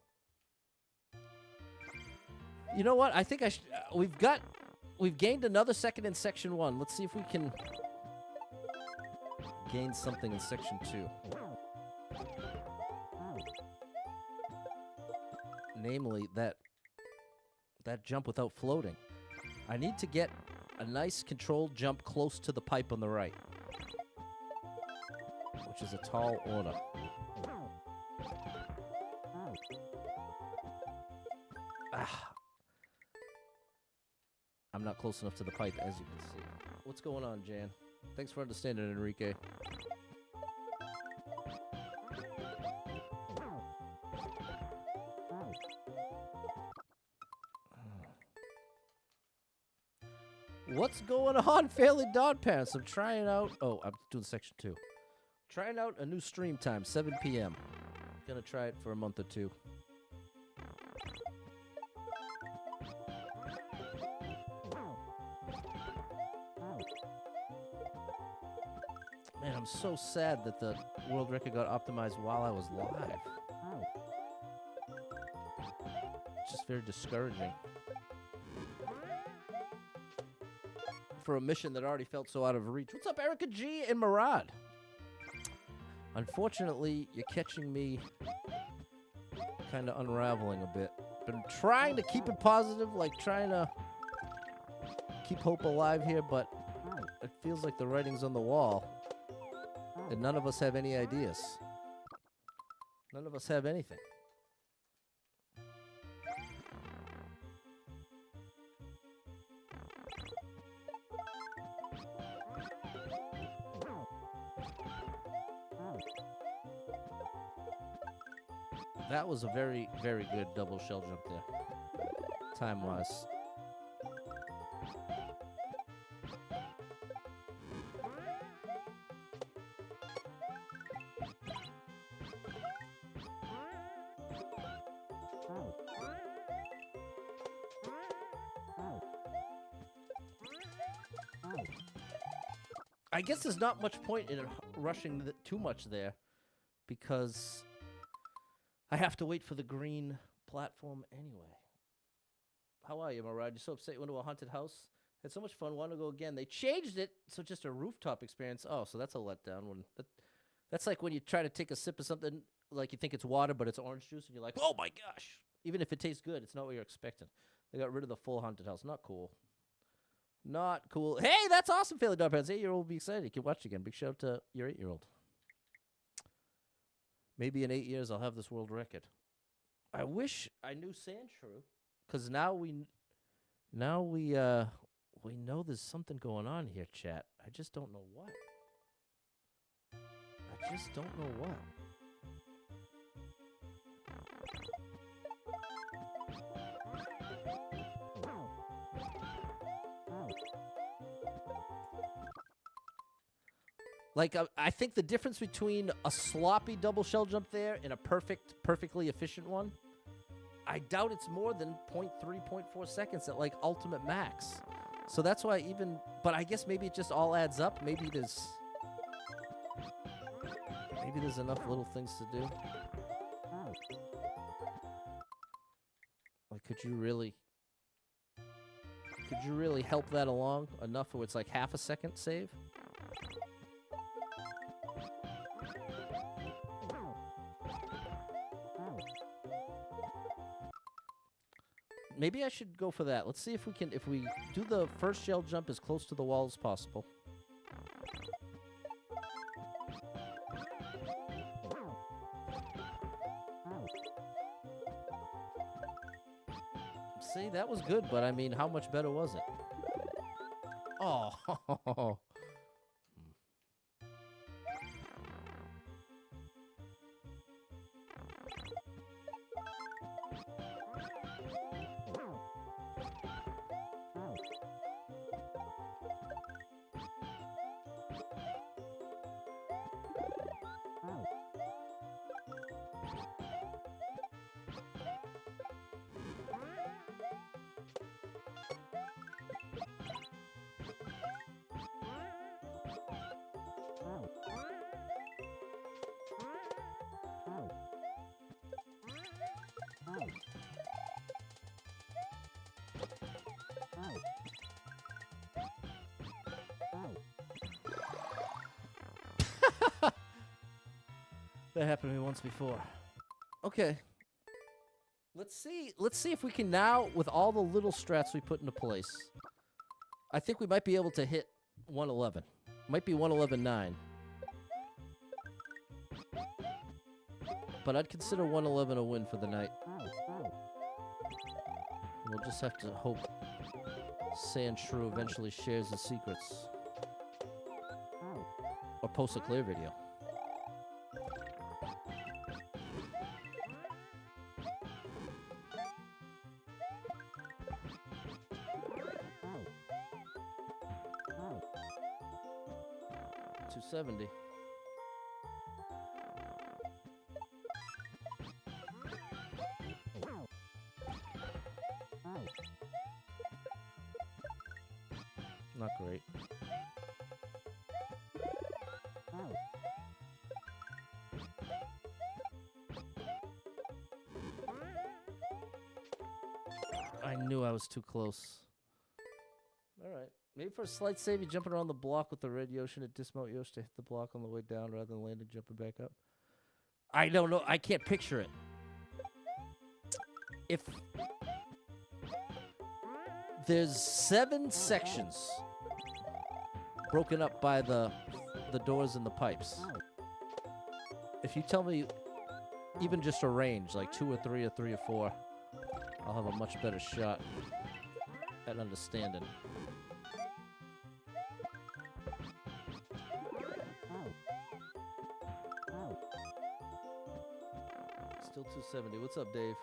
You know what? I think I should. We've gained another second in section 1. Let's see if we can gain something in section 2. Namely, that jump without floating. I need to get a nice controlled jump close to the pipe on the right, which is a tall order. I'm not close enough to the pipe, as you can see. What's going on, Jan? Thanks for understanding, Enrique. What's going on, Fairly Dog Parents? I'm trying out... Oh, I'm doing section 2. Trying out a new stream time, 7 p.m. Gonna try it for a month or 2. Man, I'm so sad that the world record got optimized while I was live. It's just very discouraging. For a mission that already felt so out of reach. What's up, Erica G and Murad? Unfortunately, you're catching me kind of unraveling a bit. Been trying to keep it positive, like trying to keep hope alive here, but it feels like the writing's on the wall. And none of us have any ideas. None of us have anything. That was a very, very good double shell jump there, time-wise. I guess there's not much point in rushing too much there, because I have to wait for the green platform anyway. How are you, Murad? You're so upset you went to a haunted house? Had so much fun. Want to go again? They changed it, so just a rooftop experience. Oh, so that's a letdown. That's like when you try to take a sip of something, like you think it's water, but it's orange juice, and you're like, oh my gosh. Even if it tastes good, it's not what you're expecting. They got rid of the full haunted house. Not cool. Not cool. Hey, that's awesome, Fairly Dog Parents. 8-year-old will be excited. You can watch again. Big shout out to your 8-year-old. Maybe in 8 years I'll have this world record. I wish I knew Sandshrew, because now we know there's something going on here, chat. I just don't know what. I just don't know what. Like, I think the difference between a sloppy double shell jump there and a perfectly efficient one, I doubt it's more than 0.3, 0.4 seconds at, like, ultimate max. So that's why but I guess maybe it just all adds up. Maybe there's enough little things to do. Like, could you really help that along enough where it's like half a second save? Maybe I should go for that. Let's see if we do the first shell jump as close to the wall as possible. See, that was good, but I mean, how much better was it? Oh. That happened to me once before. Okay. Let's see if we can now, with all the little strats we put into place, I think we might be able to hit 111. Might be 111.9. But I'd consider 111 a win for the night. We'll just have to hope Sandshrew eventually shares his secrets. Or posts a clear video. $270. Not great. I knew I was too close. All right. Maybe for a slight save, you jumping around the block with the red Yoshi and dismount Yoshi to hit the block on the way down rather than landing jumping back up. I don't know. I can't picture it. If there's 7 sections broken up by the doors and the pipes. If you tell me even just a range, like 2 or 3 or 3 or 4, I'll have a much better shot at understanding. Still 270. What's up, Dave?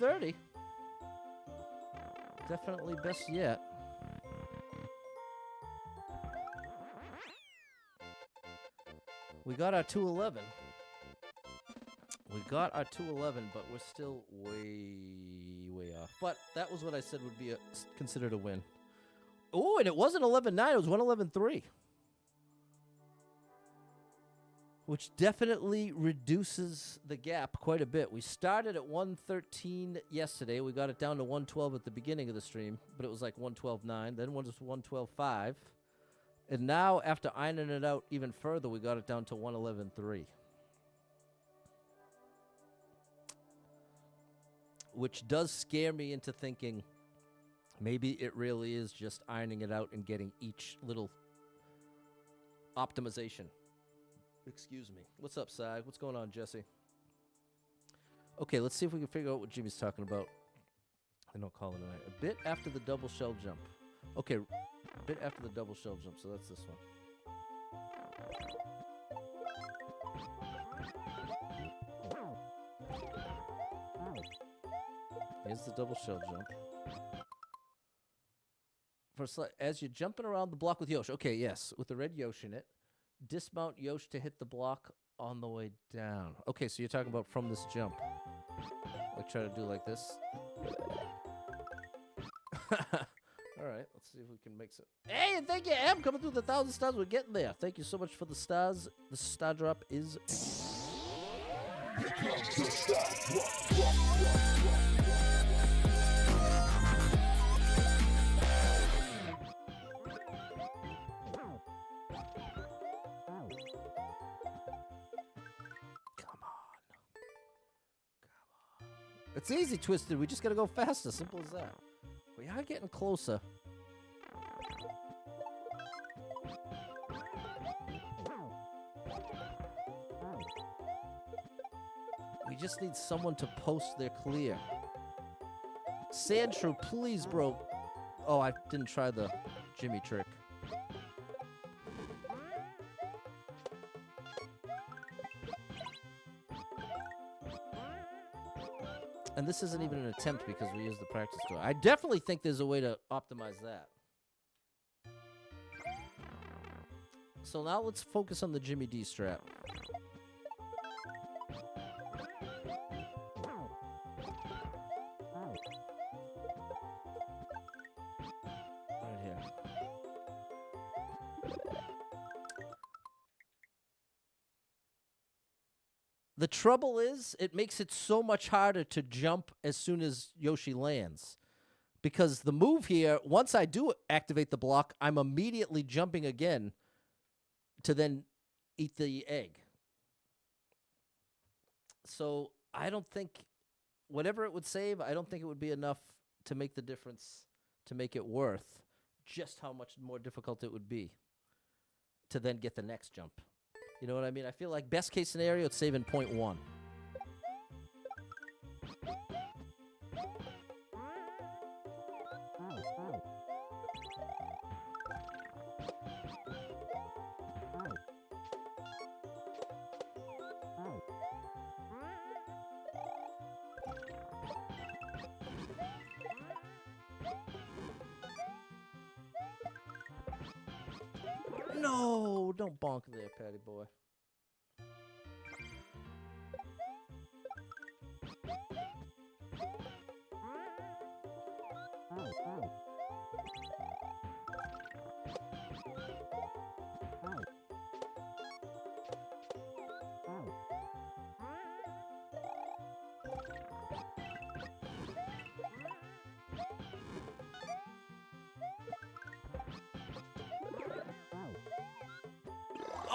$230. Definitely best yet. We got our 211. We got our 211, but we're still way off. But that was what I said would be considered a win. Oh, and it wasn't 11.9. It was 111.3. Which definitely reduces the gap quite a bit. We started at 113 yesterday. We got it down to 112 at the beginning of the stream, but it was like 112.9. Then one was 112.5. And now, after ironing it out even further, we got it down to 111.3. Which does scare me into thinking maybe it really is just ironing it out and getting each little optimization. Excuse me. What's up, Sag? What's going on, Jesse? Okay, let's see if we can figure out what Jimmy's talking about. I don't call it tonight. A bit after the double shell jump. Okay, a bit after the double shell jump, so that's this one. Here's the double shell jump. As you're jumping around the block with Yoshi. Okay, yes, with the red Yoshi in it. Dismount Yoshi to hit the block on the way down. Okay, so you're talking about from this jump. Like try to do like this. All right, let's see if we can make some. Hey, and thank you, Em, coming through the 1,000 stars. We're getting there. Thank you so much for the stars. The star drop is. It's easy, Twisted. We just gotta go faster. Simple as that. We are getting closer. We just need someone to post their clear. Sandshrew, please, bro. Oh, I didn't try the Jimmy trick. And this isn't even an attempt because we used the practice tour. I definitely think there's a way to optimize that. So now let's focus on the Jimmy D strat. Right here. The trouble is, it makes it so much harder to jump as soon as Yoshi lands. Because the move here, once I do activate the block, I'm immediately jumping again to then eat the egg. So I don't think, whatever it would save, I don't think it would be enough to make the difference, to make it worth just how much more difficult it would be to then get the next jump. You know what I mean? I feel like best case scenario, it's saving 0.1. No, don't bonk there, Patty boy.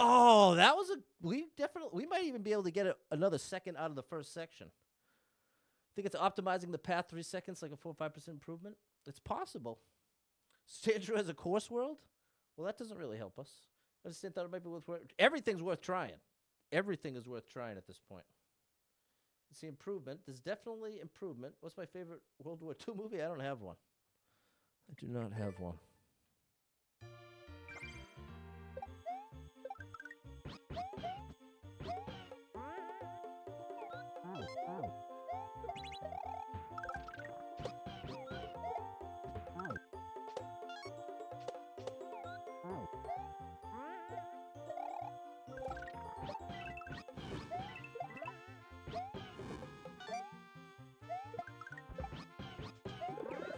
Oh, that was we might even be able to get another second out of the first section. I think it's optimizing the path 3 seconds, like a 4 or 5% improvement. It's possible. Sandra has a course world? Well, that doesn't really help us. I just thought it might be worth everything's worth trying. Everything is worth trying at this point. See improvement. There's definitely improvement. What's my favorite World War II movie? I don't have one. I do not have one.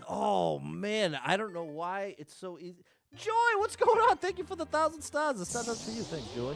Oh, man, I don't know why it's so easy. Joy, what's going on? Thank you for the 1,000 stars. It's not for you. Thanks, Joy.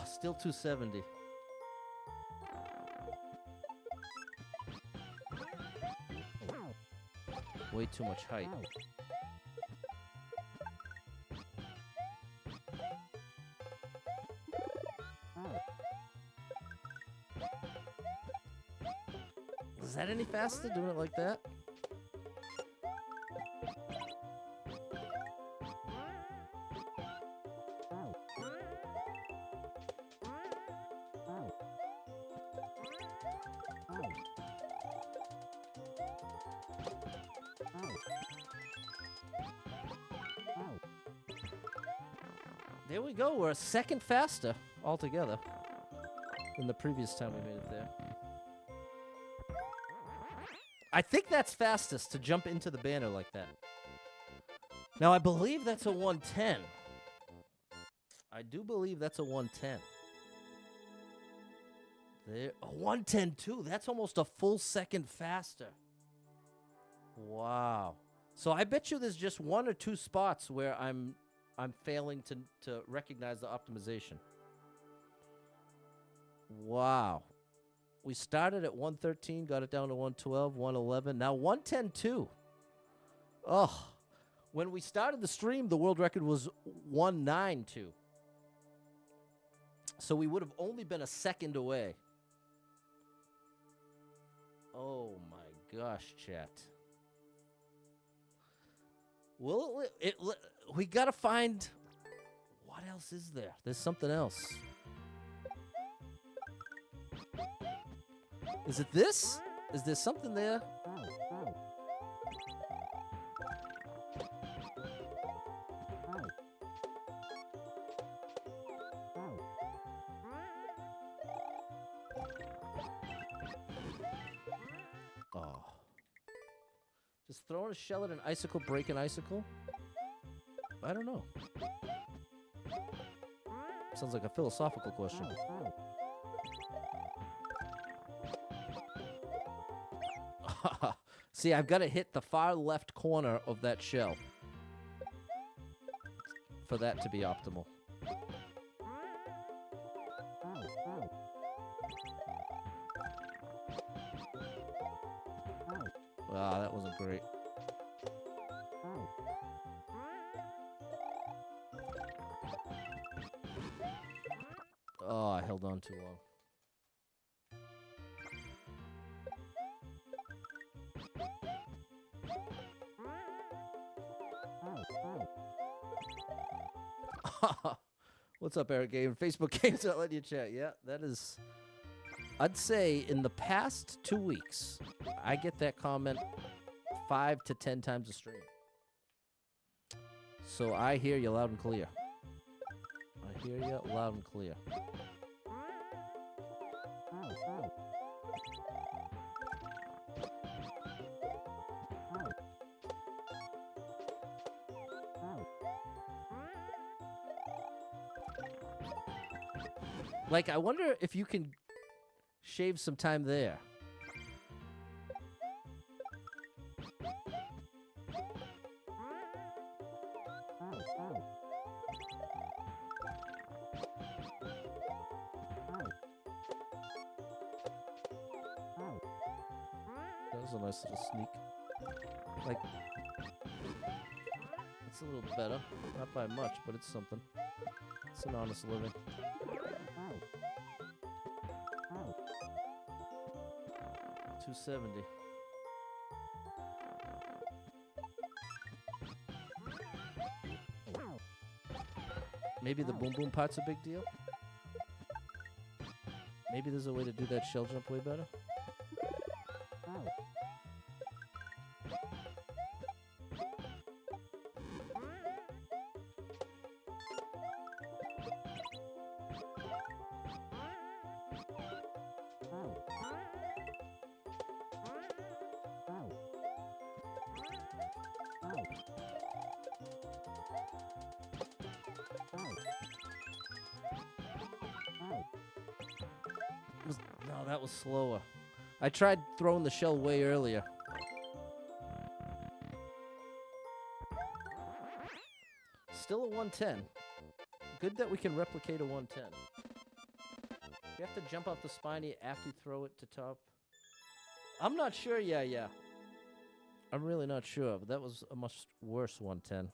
Still 270. Way too much height. Is that any faster doing it like that? There we go. We're a second faster altogether than the previous time we made it there. I think that's fastest to jump into the banner like that. Now, I believe that's a 110. I do believe that's a 110. There, a 110 too. That's almost a full second faster. Wow. So I bet you there's just 1 or 2 spots where I'm failing to recognize the optimization. Wow. We started at 113, got it down to 112, 111. Now 110 too. Oh. When we started the stream, the world record was 192. So we would have only been a second away. Oh my gosh, chat. Well, we gotta find. What else is there? There's something else. Is it this? Is there something there? Oh. Just throwing a shell at an icicle, break an icicle? I don't know. Sounds like a philosophical question. See, I've got to hit the far left corner of that shell for that to be optimal. Ah, that wasn't great. Oh, I held on too long. What's up, Eric Game? Facebook Games not letting you chat. Yeah, that is... I'd say in the past 2 weeks, I get that comment 5 to 10 times a stream. So I hear you loud and clear. I hear you loud and clear. Like, I wonder if you can shave some time there. That was a nice little sneak. Like, it's a little better. Not by much, but it's something. It's an honest living. $270. Maybe the boom boom pot's a big deal. Maybe there's a way to do that shell jump way better. No, that was slower. I tried throwing the shell way earlier. Still a 110. Good that we can replicate a 110. You have to jump off the spiny after you throw it to top. I'm not sure, yeah. I'm really not sure, but that was a much worse 110.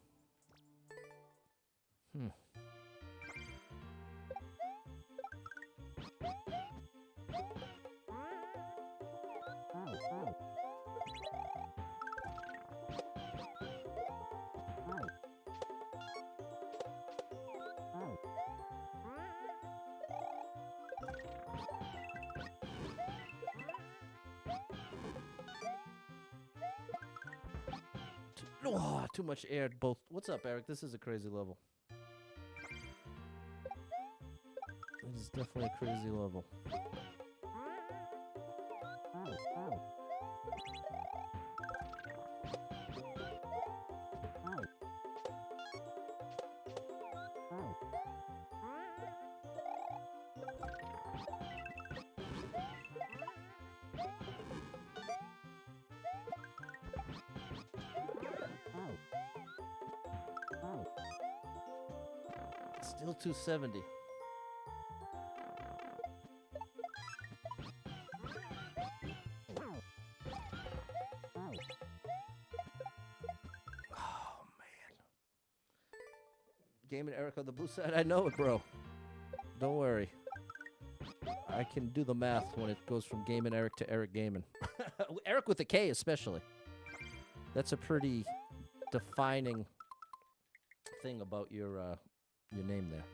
Oh, too much air both. What's up, Eric? This is a crazy level. This is definitely a crazy level. Still 270. Oh, man. Game and Eric on the blue side. I know it, bro. Don't worry. I can do the math when it goes from Gaiman Eric to Eric Gaiman. Eric with a K especially. That's a pretty defining thing about your name there.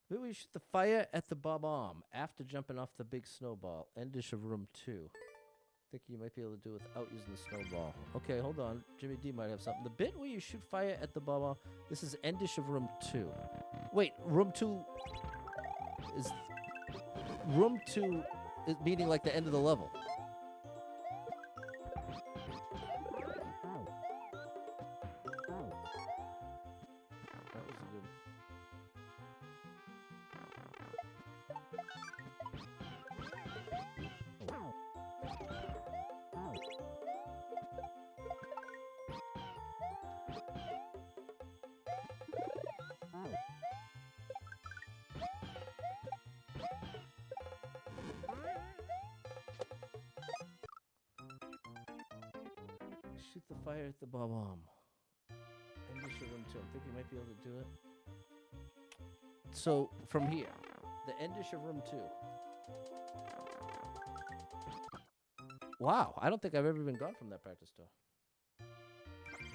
Maybe we shoot the fire at the bomb after jumping off the big snowball. Endish of room 2. Think you might be able to do it without using the snowball. Okay, hold on. Jimmy D might have something. The bit where you shoot fire at the bomb. This is endish of room 2. Wait, room 2 is meaning like the end of the level. That was a good. Shoot the fire at the bomb. Endish of room 2. I think you might be able to do it. So, from here, the endish of room 2. Wow, I don't think I've ever even gone from that practice door.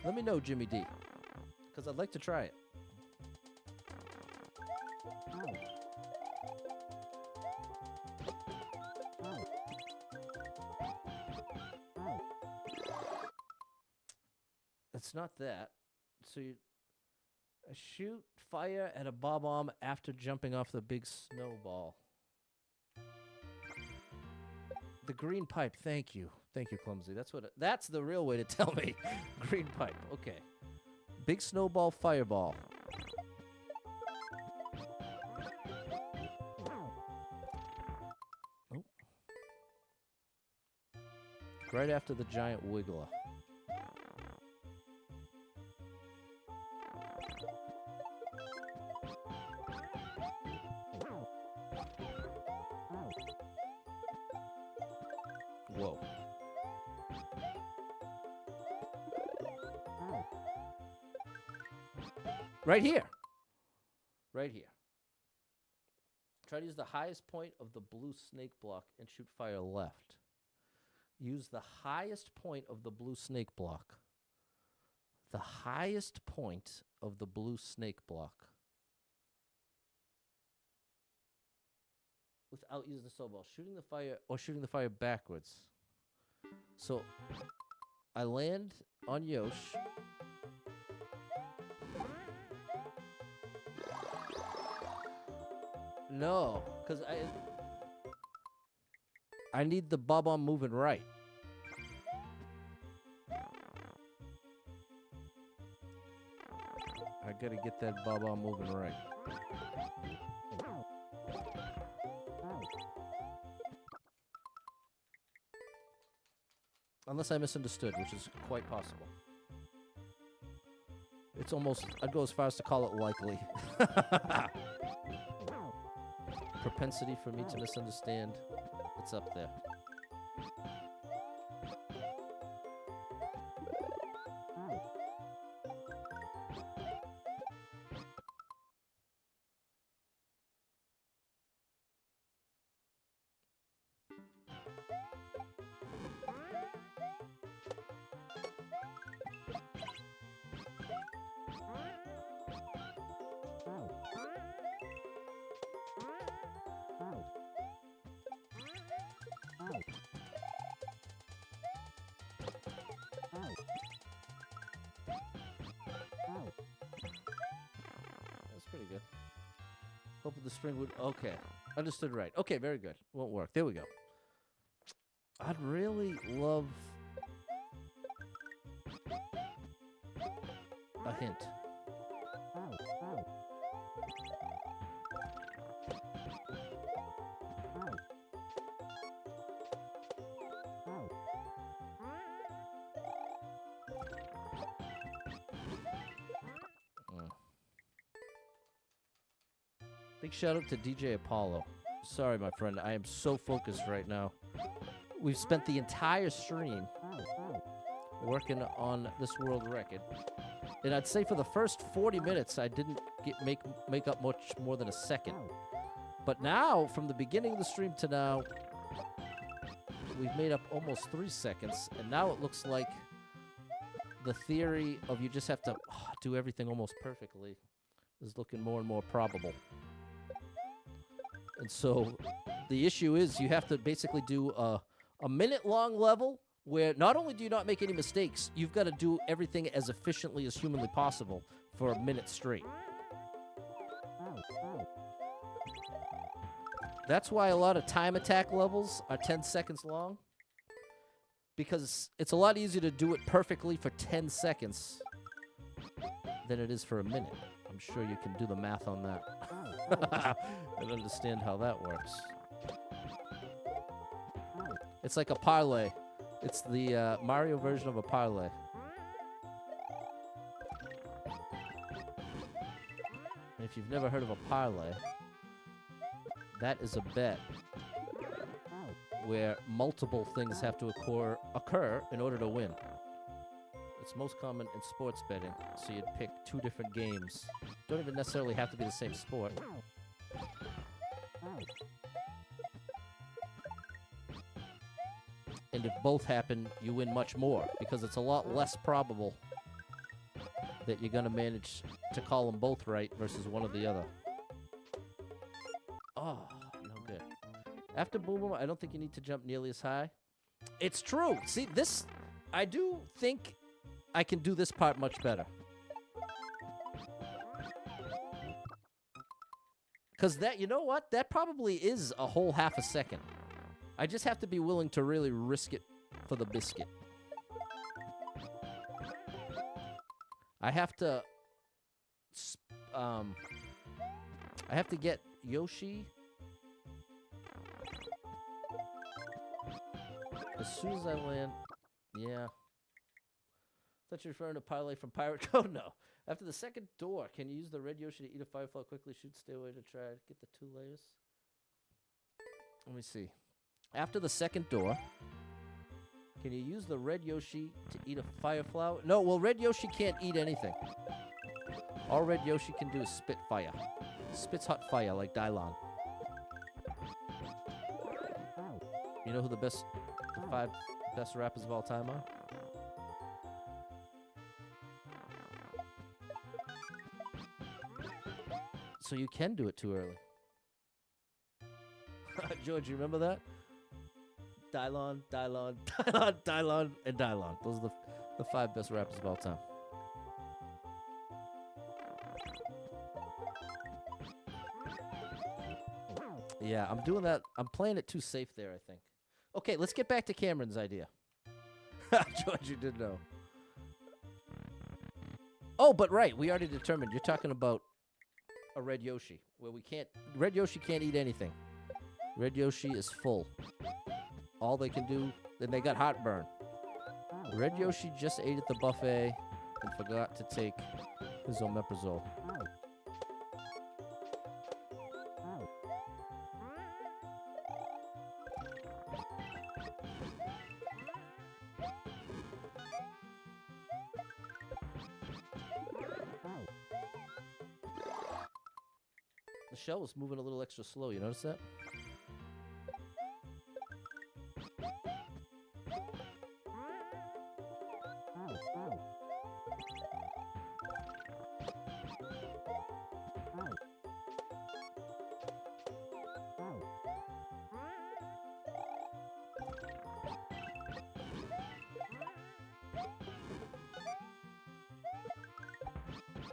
Let me know, Jimmy D, because I'd like to try it. It's not that. So you shoot fire at a bomb after jumping off the big snowball. The green pipe. Thank you. Thank you, Clumsy. That's the real way to tell me. Green pipe. Okay. Big snowball, fireball. Oh. Right after the giant wiggler. Whoa. Right here. Right here. Try to use the highest point of the blue snake block and shoot fire left. Use the highest point of the blue snake block. The highest point of the blue snake block. Without using the snowball. Shooting the fire or shooting the fire backwards. So I land on Yosh. No, because I need the bomb moving right. I gotta get that bomb moving right. Unless I misunderstood, which is quite possible. It's almost, I'd go as far as to call it likely. Propensity for me to misunderstand, it's up there. That's pretty good. Hope the string would... Okay. Understood right. Okay, very good. Won't work. There we go. I'd really love a hint. Big shout out to DJ Apollo. Sorry, my friend. I am so focused right now. We've spent the entire stream working on this world record. And I'd say for the first 40 minutes, I didn't make up much more than a second. But now, from the beginning of the stream to now, we've made up almost 3 seconds. And now it looks like the theory of you just have to do everything almost perfectly is looking more and more probable. And so the issue is you have to basically do a minute-long level where not only do you not make any mistakes, you've got to do everything as efficiently as humanly possible for a minute straight. That's why a lot of time attack levels are 10 seconds long, because it's a lot easier to do it perfectly for 10 seconds than it is for a minute. I'm sure you can do the math on that and understand how that works. It's like a parlay. It's the Mario version of a parlay. And if you've never heard of a parlay, that is a bet where multiple things have to occur in order to win. It's most common in sports betting, so you'd pick 2 different games. Don't even necessarily have to be the same sport. And if both happen, you win much more, because it's a lot less probable that you're going to manage to call them both right versus one or the other. Oh, no good. After Boom Boom, I don't think you need to jump nearly as high. It's true. See, this, I do think I can do this part much better. Because that, you know what? That probably is a whole half a second. I just have to be willing to really risk it for the biscuit. I have to get Yoshi as soon as I land. Yeah. Thought you were referring to parlay from Pirate Code? No. After the second door, can you use the red Yoshi to eat a firefly quickly? Shoot, stay away to try to get the 2 layers. Let me see. After the second door, can you use the red Yoshi to eat a fire flower? No, well, red Yoshi can't eat anything. All red Yoshi can do is spit fire. Spits hot fire like Dylon. You know who the 5 best rappers of all time are? So you can do it too early. George, you remember that? Dylon, Dylon, Dylon, Dylon, and Dylon. Those are the 5 best rappers of all time. Yeah, I'm doing that. I'm playing it too safe there, I think. Okay, let's get back to Cameron's idea. George, you did know. Oh, but right, we already determined. You're talking about a red Yoshi, where red Yoshi can't eat anything. Red Yoshi is full. All they can do, then they got heartburn. Red Yoshi just ate at the buffet and forgot to take his omeprazole. The shell was moving a little extra slow, you notice that?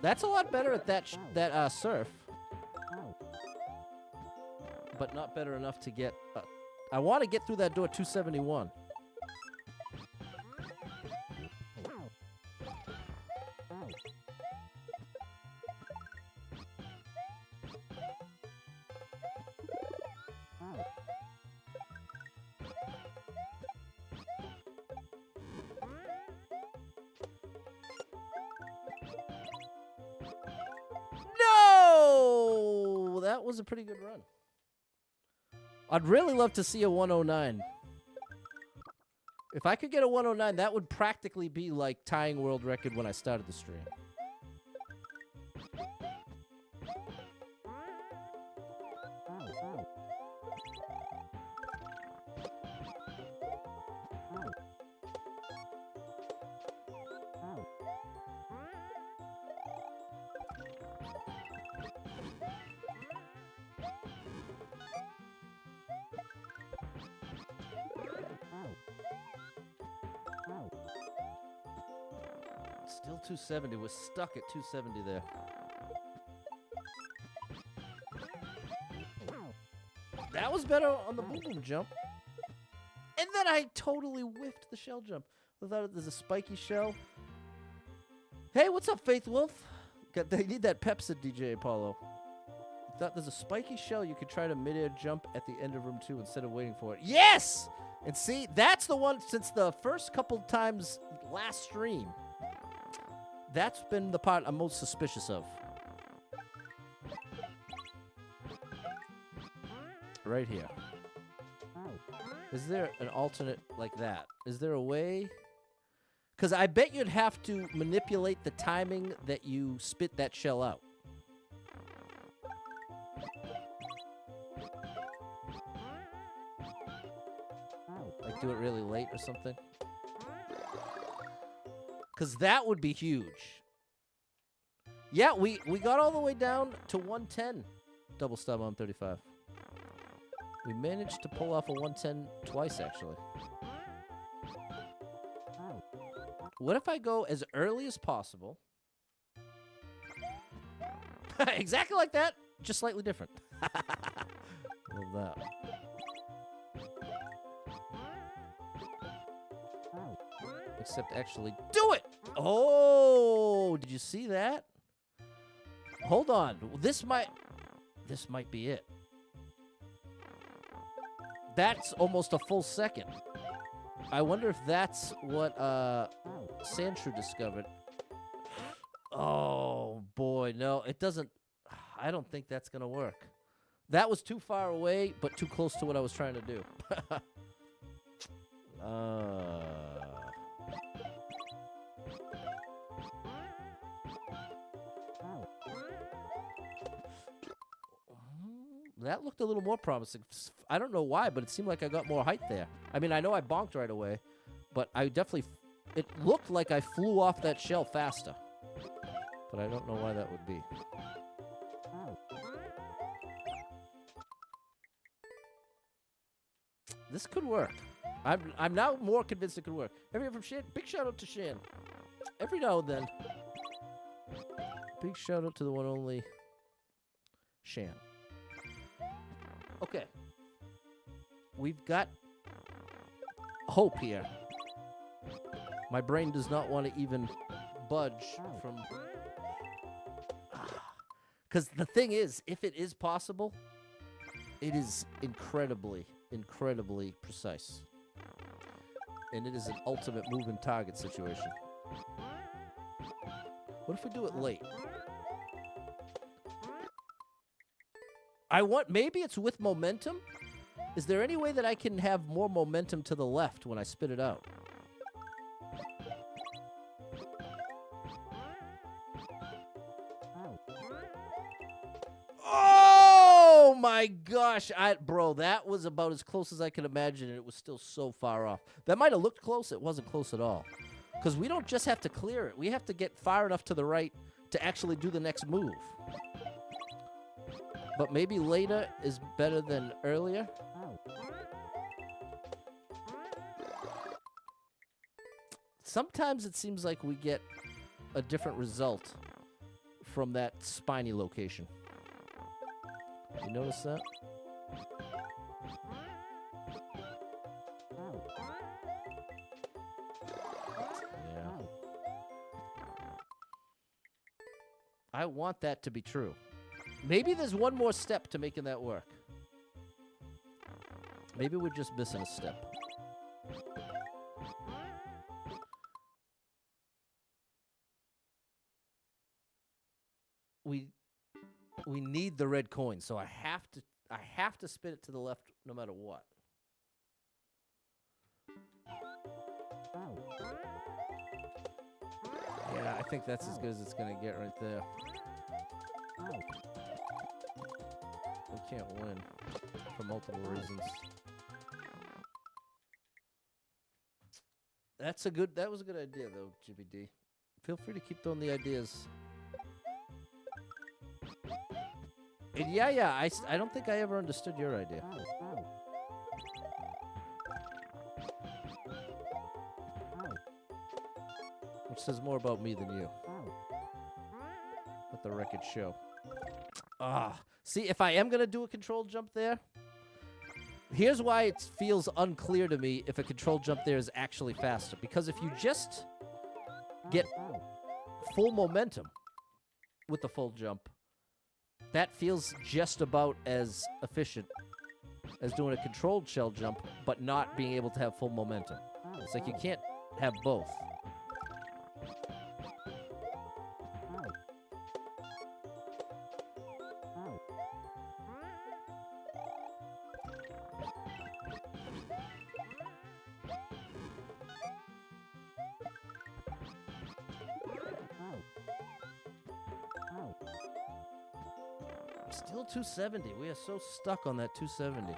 That's a lot better at that surf, but not better enough to get. I want to get through that door 271. that was a pretty good run. I'd really love to see a 109. If I could get a 109, that would practically be like tying world record when I started the stream. Still 270. We're stuck at 270 there. That was better on the boom boom jump. And then I totally whiffed the shell jump. I thought there's a spiky shell. Hey, what's up, Faith Wolf? They need that Pepsi, DJ Apollo. I thought there's a spiky shell you could try to midair jump at the end of room 2 instead of waiting for it. Yes! And see, that's the one since the first couple times last stream. That's been the part I'm most suspicious of. Right here. Is there an alternate like that? Is there a way? Because I bet you'd have to manipulate the timing that you spit that shell out. Like do it really late or something? Because that would be huge. Yeah, we got all the way down to 110. Double stub on 35. We managed to pull off a 110 twice, actually. What if I go as early as possible? Exactly like that, just slightly different. Love that. Except actually do it! Oh, did you see that? Hold on. This might be it. That's almost a full second. I wonder if that's what Sandshrew discovered. Oh boy, no, it doesn't. I don't think that's gonna work. That was too far away, but too close to what I was trying to do. That looked a little more promising. I don't know why, but it seemed like I got more height there. I mean, I know I bonked right away, but I definitely... It looked like I flew off that shell faster. But I don't know why that would be. This could work. I'm now more convinced it could work. Every from Shan. Big shout out to Shan. Every now and then. Big shout out to the one only Shan. Okay. We've got hope here. My brain does not want to even budge from... Because the thing is, if it is possible, it is incredibly, incredibly precise. And it is an ultimate moving target situation. What if we do it late? Maybe it's with momentum? Is there any way that I can have more momentum to the left when I spit it out? Oh my gosh, bro, that was about as close as I could imagine, and it was still so far off. That might have looked close, it wasn't close at all. Because we don't just have to clear it, we have to get far enough to the right to actually do the next move. But maybe later is better than earlier. Sometimes it seems like we get a different result from that spiny location. You notice that? Yeah. I want that to be true. Maybe there's one more step to making that work. Maybe we're just missing a step. We need the red coin, so I have to spin it to the left no matter what. Yeah, I think that's as good as it's going to get right there. We can't win for multiple reasons. That was a good idea, though, GBD. Feel free to keep throwing the ideas. And yeah, I don't think I ever understood your idea. Which says more about me than you. Let the record show. See, if I am going to do a controlled jump there, here's why it feels unclear to me if a controlled jump there is actually faster. Because if you just get full momentum with the full jump, that feels just about as efficient as doing a controlled shell jump, but not being able to have full momentum. It's like you can't have both. Still 270. We are so stuck on that 270.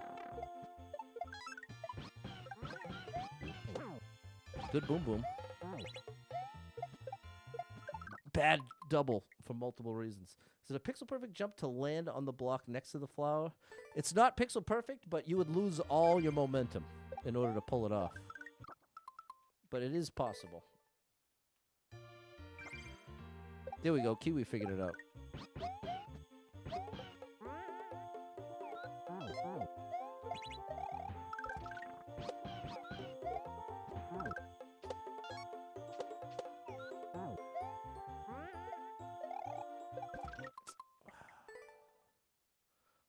Good boom boom. Bad double for multiple reasons. Is it a pixel perfect jump to land on the block next to the flower? It's not pixel perfect, but you would lose all your momentum in order to pull it off. But it is possible. There we go. Kiwi figured it out.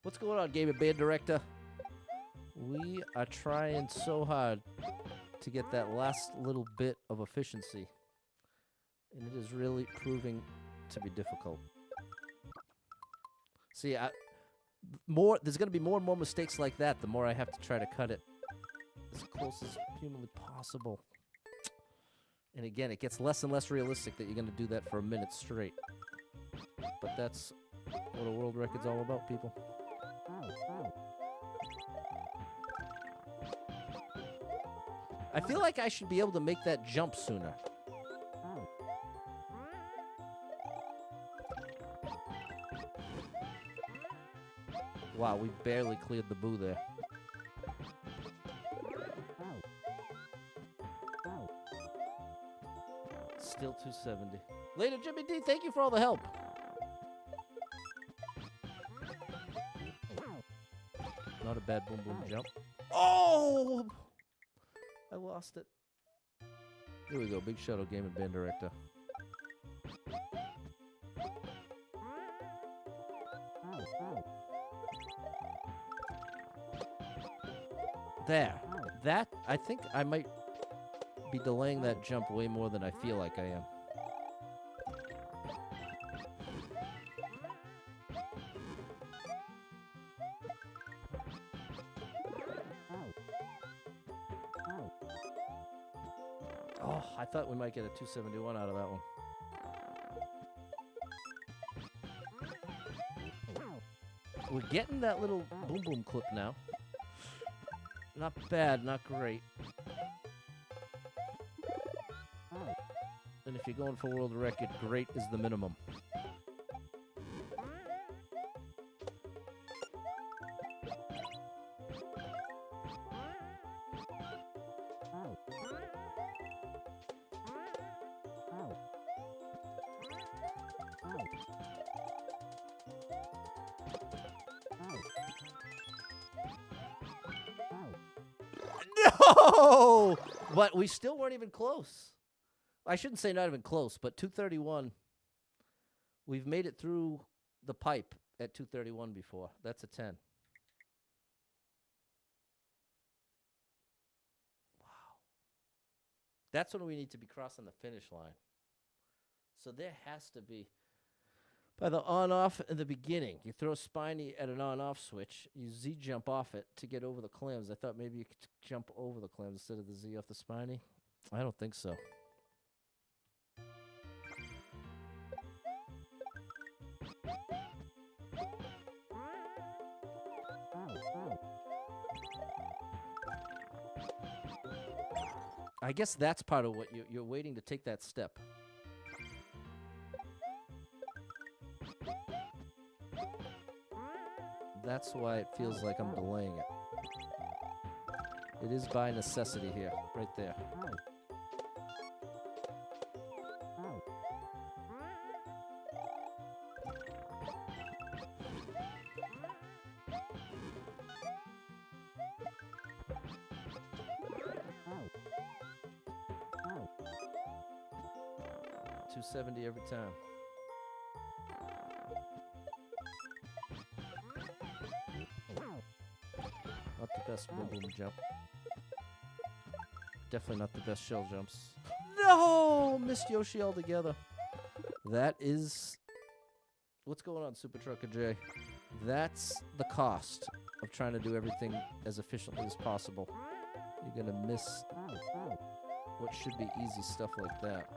What's going on, Game and Band Director? We are trying so hard to get that last little bit of efficiency, and it is really proving to be difficult. See, there's going to be more and more mistakes like that the more I have to try to cut it as close as humanly possible. And again, it gets less and less realistic that you're going to do that for a minute straight. But that's what a world record's all about, people. I feel like I should be able to make that jump sooner. Wow, we barely cleared the boo there. Still 270. Later, Jimmy D, thank you for all the help. Not a bad boom boom jump. Oh! I lost it. Here we go. Big Shadow Game and Band Director. There. That, I think I might be delaying that jump way more than I feel like I am. Oh, I thought we might get a 271 out of that one. We're getting that little boom boom clip now. Not bad, not great. And if you're going for world record, great is the minimum. No! But we still weren't even close. I shouldn't say not even close, but 231. We've made it through the pipe at 231 before. That's a 10. Wow. That's when we need to be crossing the finish line. So there has to be. by the on-off in the beginning. You throw Spiny at an on-off switch. You Z-jump off it to get over the clams. I thought maybe you could jump over the clams instead of the Z off the Spiny. I don't think so. I guess that's part of what you're waiting to take that step. That's why it feels like I'm delaying it. It is by necessity here, right there. $270 every time. Not the best boom boom jump. Definitely not the best shell jumps. No! Missed Yoshi altogether. That is... What's going on, Super Trucker J? That's the cost of trying to do everything as efficiently as possible. You're gonna miss what should be easy stuff like that.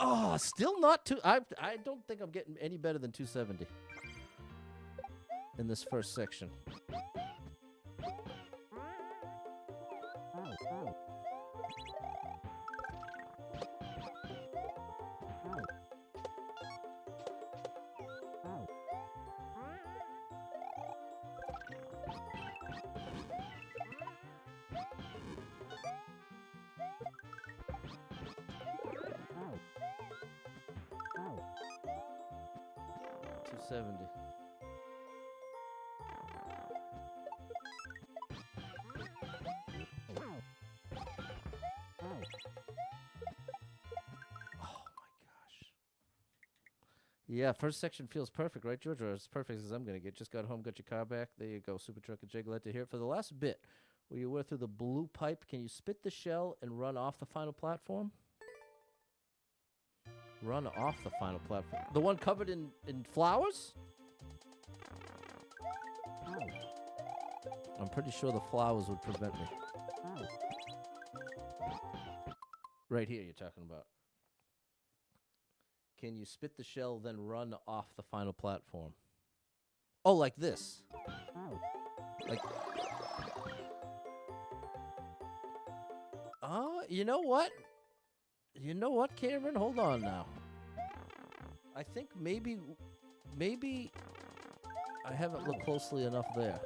Oh, still not too... I don't think I'm getting any better than 270 in this first section. Yeah, first section feels perfect, right, George? Or as perfect as I'm going to get. Just got home, got your car back. There you go, Super Truck and Jay. Glad to hear it. For the last bit, where you were through the blue pipe, can you spit the shell and run off the final platform? Run off the final platform. The one covered in flowers? I'm pretty sure the flowers would prevent me. Right here you're talking about. Can you spit the shell, then run off the final platform? Oh, like this. Like... you know what? You know what, Cameron? Hold on now. I think maybe I haven't looked closely enough there.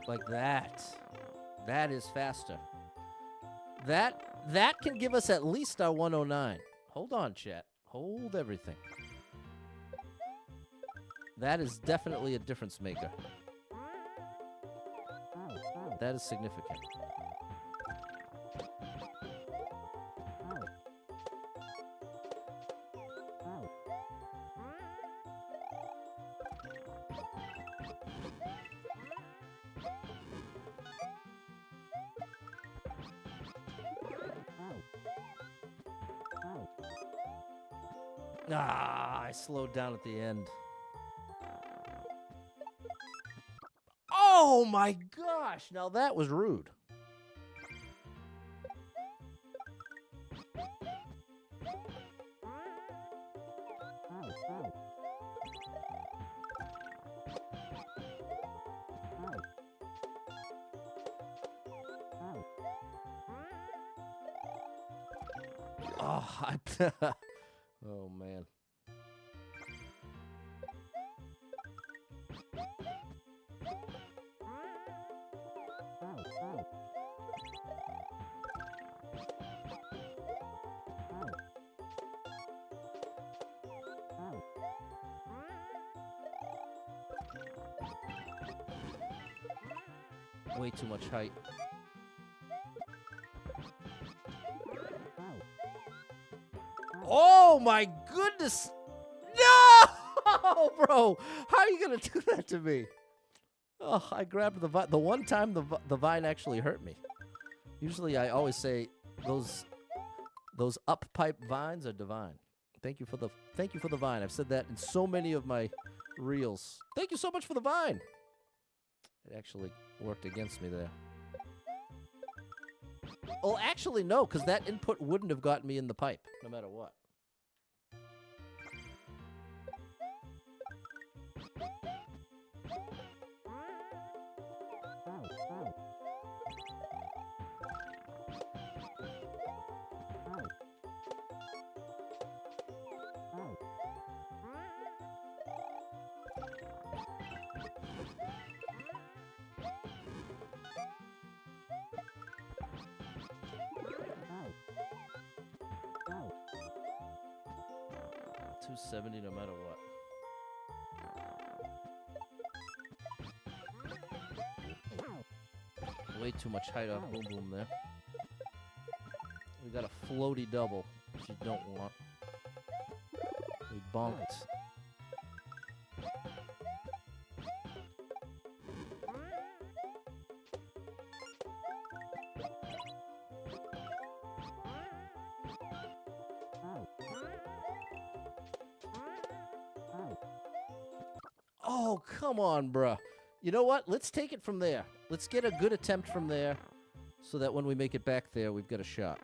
Like that. That is faster. That can give us at least our 109. Hold on, chat. Hold everything. That is definitely a difference maker. That is significant. Ah, I slowed down at the end. Oh my gosh, now that was rude. Oh, oh man. Way too much height. Oh my goodness! No, bro! How are you gonna do that to me? Oh, I grabbed the vine. The one time the vine actually hurt me. Usually, I always say those up pipe vines are divine. Thank you for the vine. I've said that in so many of my reels. Thank you so much for the vine. It actually worked against me there. Oh, actually, no, because that input wouldn't have gotten me in the pipe, no matter what. $270 no matter what. Way too much height off Boom Boom there. We got a floaty double, which you don't want. We bonked. Oh, come on, bruh. You know what? Let's take it from there. Let's get a good attempt from there so that when we make it back there, we've got a shot.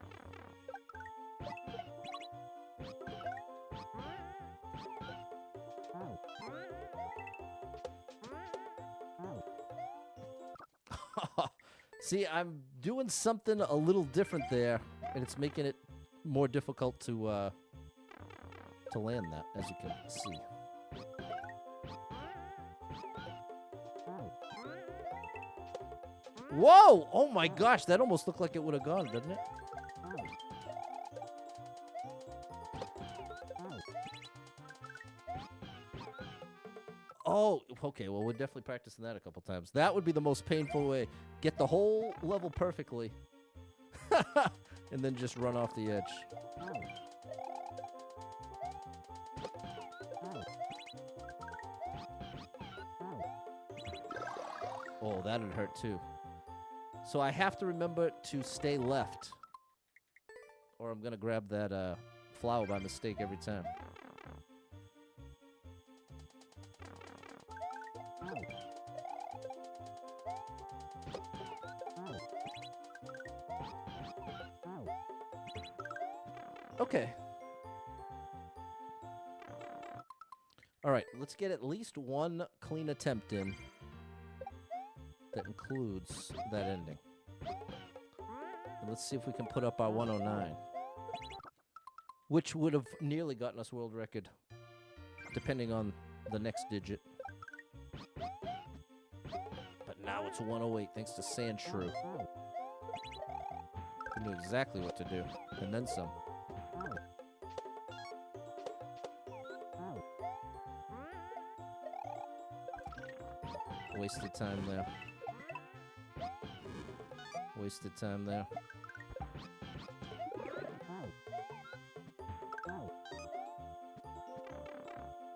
See, I'm doing something a little different there, and it's making it more difficult to land that, as you can see. Whoa! Oh my gosh, that almost looked like it would have gone, didn't it? Oh, okay, well, we're definitely practicing that a couple times. That would be the most painful way. Get the whole level perfectly, and then just run off the edge. Oh, that'd hurt too. So I have to remember to stay left, or I'm gonna grab that flower by mistake every time. Okay. All right, let's get at least one clean attempt in that includes that ending. And let's see if we can put up our 109, which would have nearly gotten us world record, depending on the next digit. But now it's 108 thanks to Sand Shrew. He knew exactly what to do, and then some. Wasted time there. Wasted time there.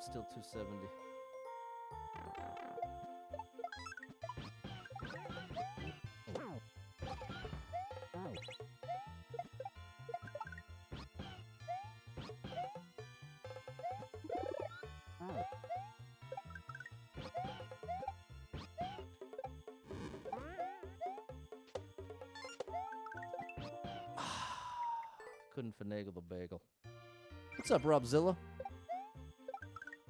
Still 270. Couldn't finagle the bagel. What's up, Robzilla?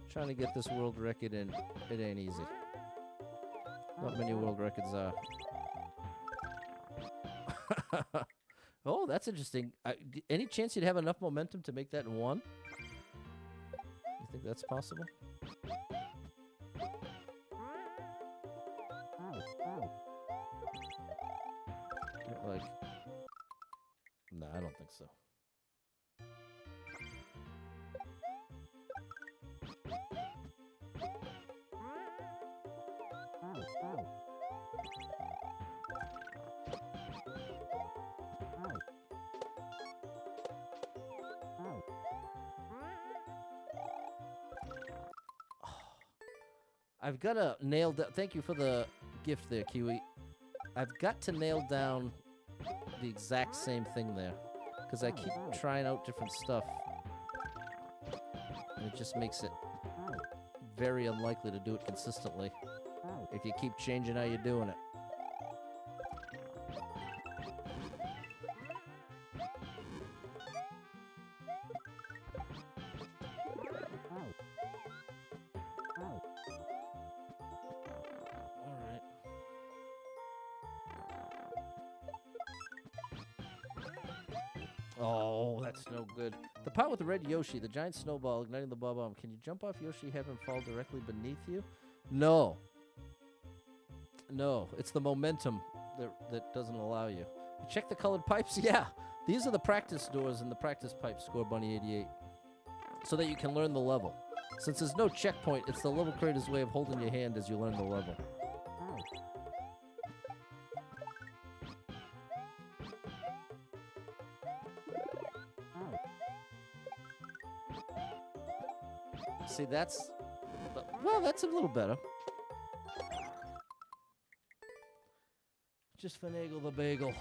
Trying to get this world record, and it ain't easy. Not many world records are. Oh, that's interesting. Any chance you'd have enough momentum to make that in one? You think that's possible? Like, no, I don't think so. I've got to nail down. Thank you for the gift there, Kiwi. I've got to nail down the exact same thing there, because I keep trying out different stuff, and it just makes it very unlikely to do it consistently if you keep changing how you're doing it. Oh, that's no good. The part with the red Yoshi, the giant snowball igniting the bomb. Can you jump off Yoshi head and fall directly beneath you? No. No, it's the momentum that doesn't allow you. You check the colored pipes? Yeah. These are the practice doors and the practice pipes, Score Bunny 88. So that you can learn the level. Since there's no checkpoint, it's the level creator's way of holding your hand as you learn the level. See, that's... Well, that's a little better. Just finagle the bagel.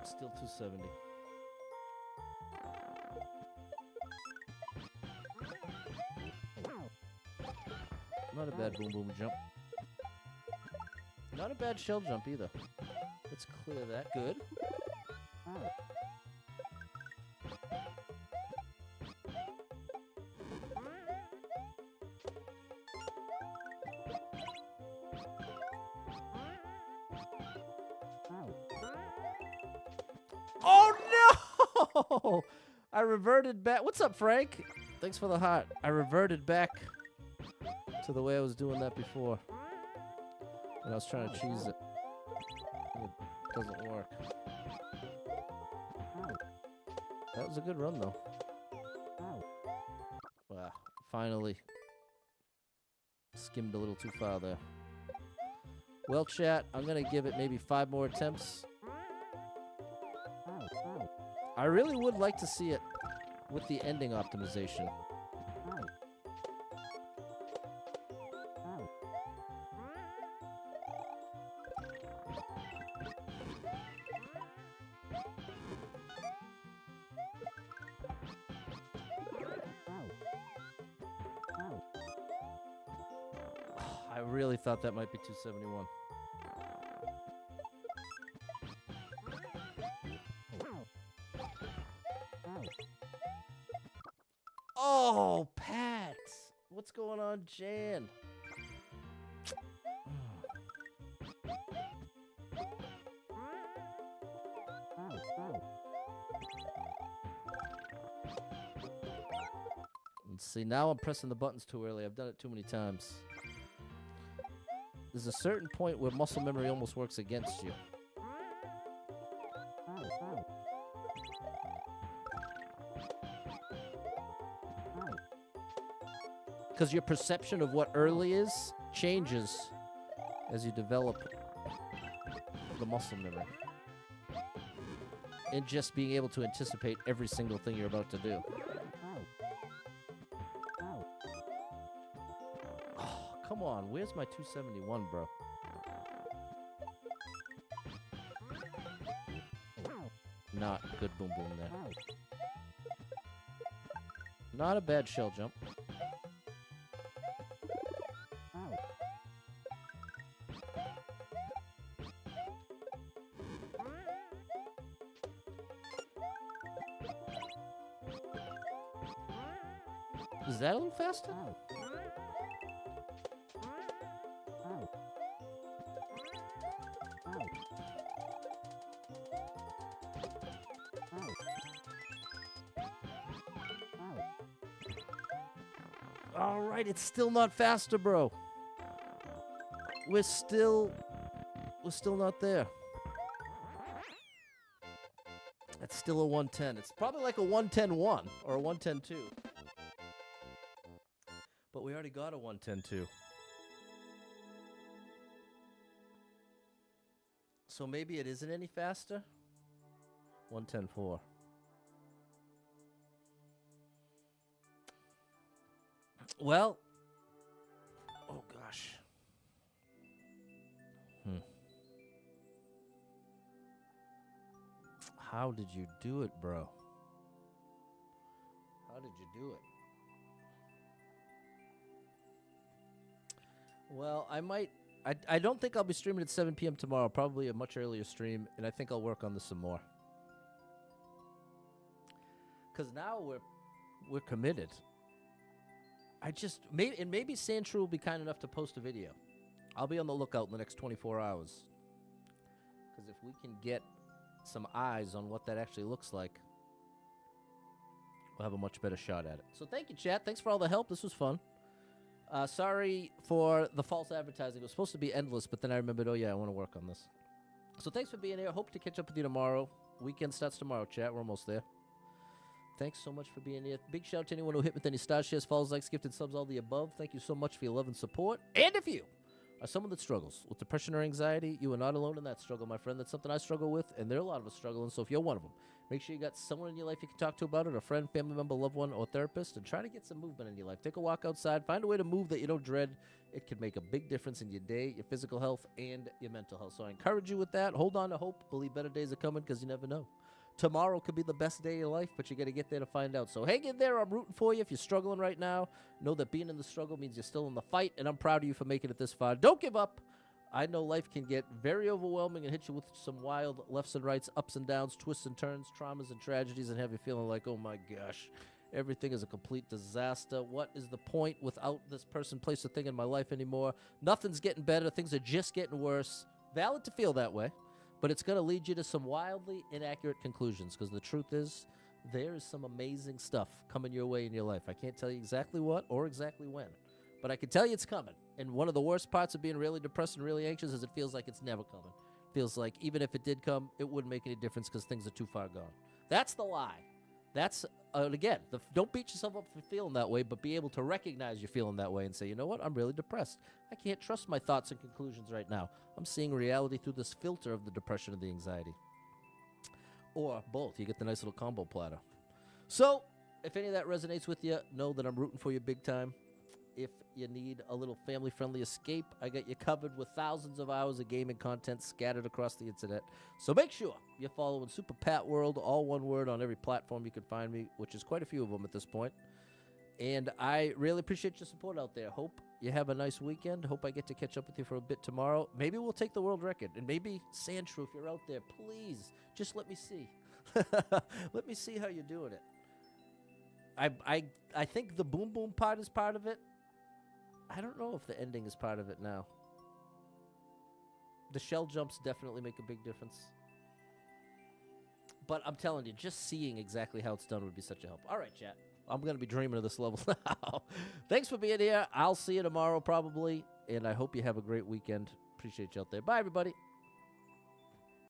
Still 270. Not a bad boom boom jump. Not a bad shell jump either. Let's clear that. Good. Oh no! I reverted back. What's up, Frank? Thanks for the heart. I reverted back to the way I was doing that before. And I was trying to cheese it. It doesn't work. That was a good run, though. Wow. Finally skimmed a little too far there. Well, chat, I'm going to give it maybe 5 more attempts. I really would like to see it with the ending optimization. I really thought that might be 271. Oh, Pat! What's going on, Jan? Let's see, now I'm pressing the buttons too early. I've done it too many times. There's a certain point where muscle memory almost works against you. Because your perception of what early is changes as you develop the muscle memory. And just being able to anticipate every single thing you're about to do. Oh, come on. Where's my 271, bro? Not good boom boom there. Not a bad shell jump. Is that a little faster? All right, it's still not faster, bro. we're still not there. It's still a 110. It's probably like a 110-1 or a 110-2. But we already got a 110-2. So maybe it isn't any faster. 110-4. Well, oh gosh. How did you do it, bro? How did you do it? Well, I don't think I'll be streaming at 7 p.m. tomorrow. Probably a much earlier stream, and I think I'll work on this some more. Because now we're committed. Maybe Sandtrue will be kind enough to post a video. I'll be on the lookout in the next 24 hours. Because if we can get some eyes on what that actually looks like, we'll have a much better shot at it. So thank you, chat. Thanks for all the help. This was fun. Sorry for the false advertising. It was supposed to be endless, but then I remembered, oh yeah, I want to work on this. So thanks for being here. Hope to catch up with you tomorrow. Weekend starts tomorrow, chat. We're almost there. Thanks so much for being here. Big shout out to anyone who hit with any star shares, follows, likes, gifted subs, all the above. Thank you so much for your love and support. And if you are someone that struggles with depression or anxiety, you are not alone in that struggle, my friend. That's something I struggle with, and there are a lot of us struggling. So if you're one of them, make sure you got someone in your life you can talk to about it, a friend, family member, loved one, or therapist, and try to get some movement in your life. Take a walk outside. Find a way to move that you don't dread. It can make a big difference in your day, your physical health, and your mental health. So I encourage you with that. Hold on to hope. Believe better days are coming because you never know. Tomorrow could be the best day of your life, but you got to get there to find out. So hang in there. I'm rooting for you. If you're struggling right now, know that being in the struggle means you're still in the fight, and I'm proud of you for making it this far. Don't give up. I know life can get very overwhelming and hit you with some wild lefts and rights, ups and downs, twists and turns, traumas and tragedies, and have you feeling like, oh my gosh, everything is a complete disaster. What is the point without this person, place, or thing in my life anymore? Nothing's getting better. Things are just getting worse. Valid to feel that way, but it's going to lead you to some wildly inaccurate conclusions, because the truth is there is some amazing stuff coming your way in your life. I can't tell you exactly what or exactly when, but I can tell you it's coming. And one of the worst parts of being really depressed and really anxious is it feels like it's never coming. It feels like even if it did come, it wouldn't make any difference because things are too far gone. That's the lie. That's, again, don't beat yourself up for feeling that way, but be able to recognize you're feeling that way and say, you know what, I'm really depressed. I can't trust my thoughts and conclusions right now. I'm seeing reality through this filter of the depression and the anxiety. Or both. You get the nice little combo platter. So, if any of that resonates with you, know that I'm rooting for you big time. If you need a little family-friendly escape, I got you covered with thousands of hours of gaming content scattered across the internet. So make sure you're following Super Pat World, all one word, on every platform you can find me, which is quite a few of them at this point. And I really appreciate your support out there. Hope you have a nice weekend. Hope I get to catch up with you for a bit tomorrow. Maybe we'll take the world record. And maybe, Sandtrue, if you're out there, please, just let me see. Let me see how you're doing it. I think the boom boom part is part of it. I don't know if the ending is part of it now. The shell jumps definitely make a big difference. But I'm telling you, just seeing exactly how it's done would be such a help. All right, chat. I'm going to be dreaming of this level now. Thanks for being here. I'll see you tomorrow probably. And I hope you have a great weekend. Appreciate you out there. Bye, everybody.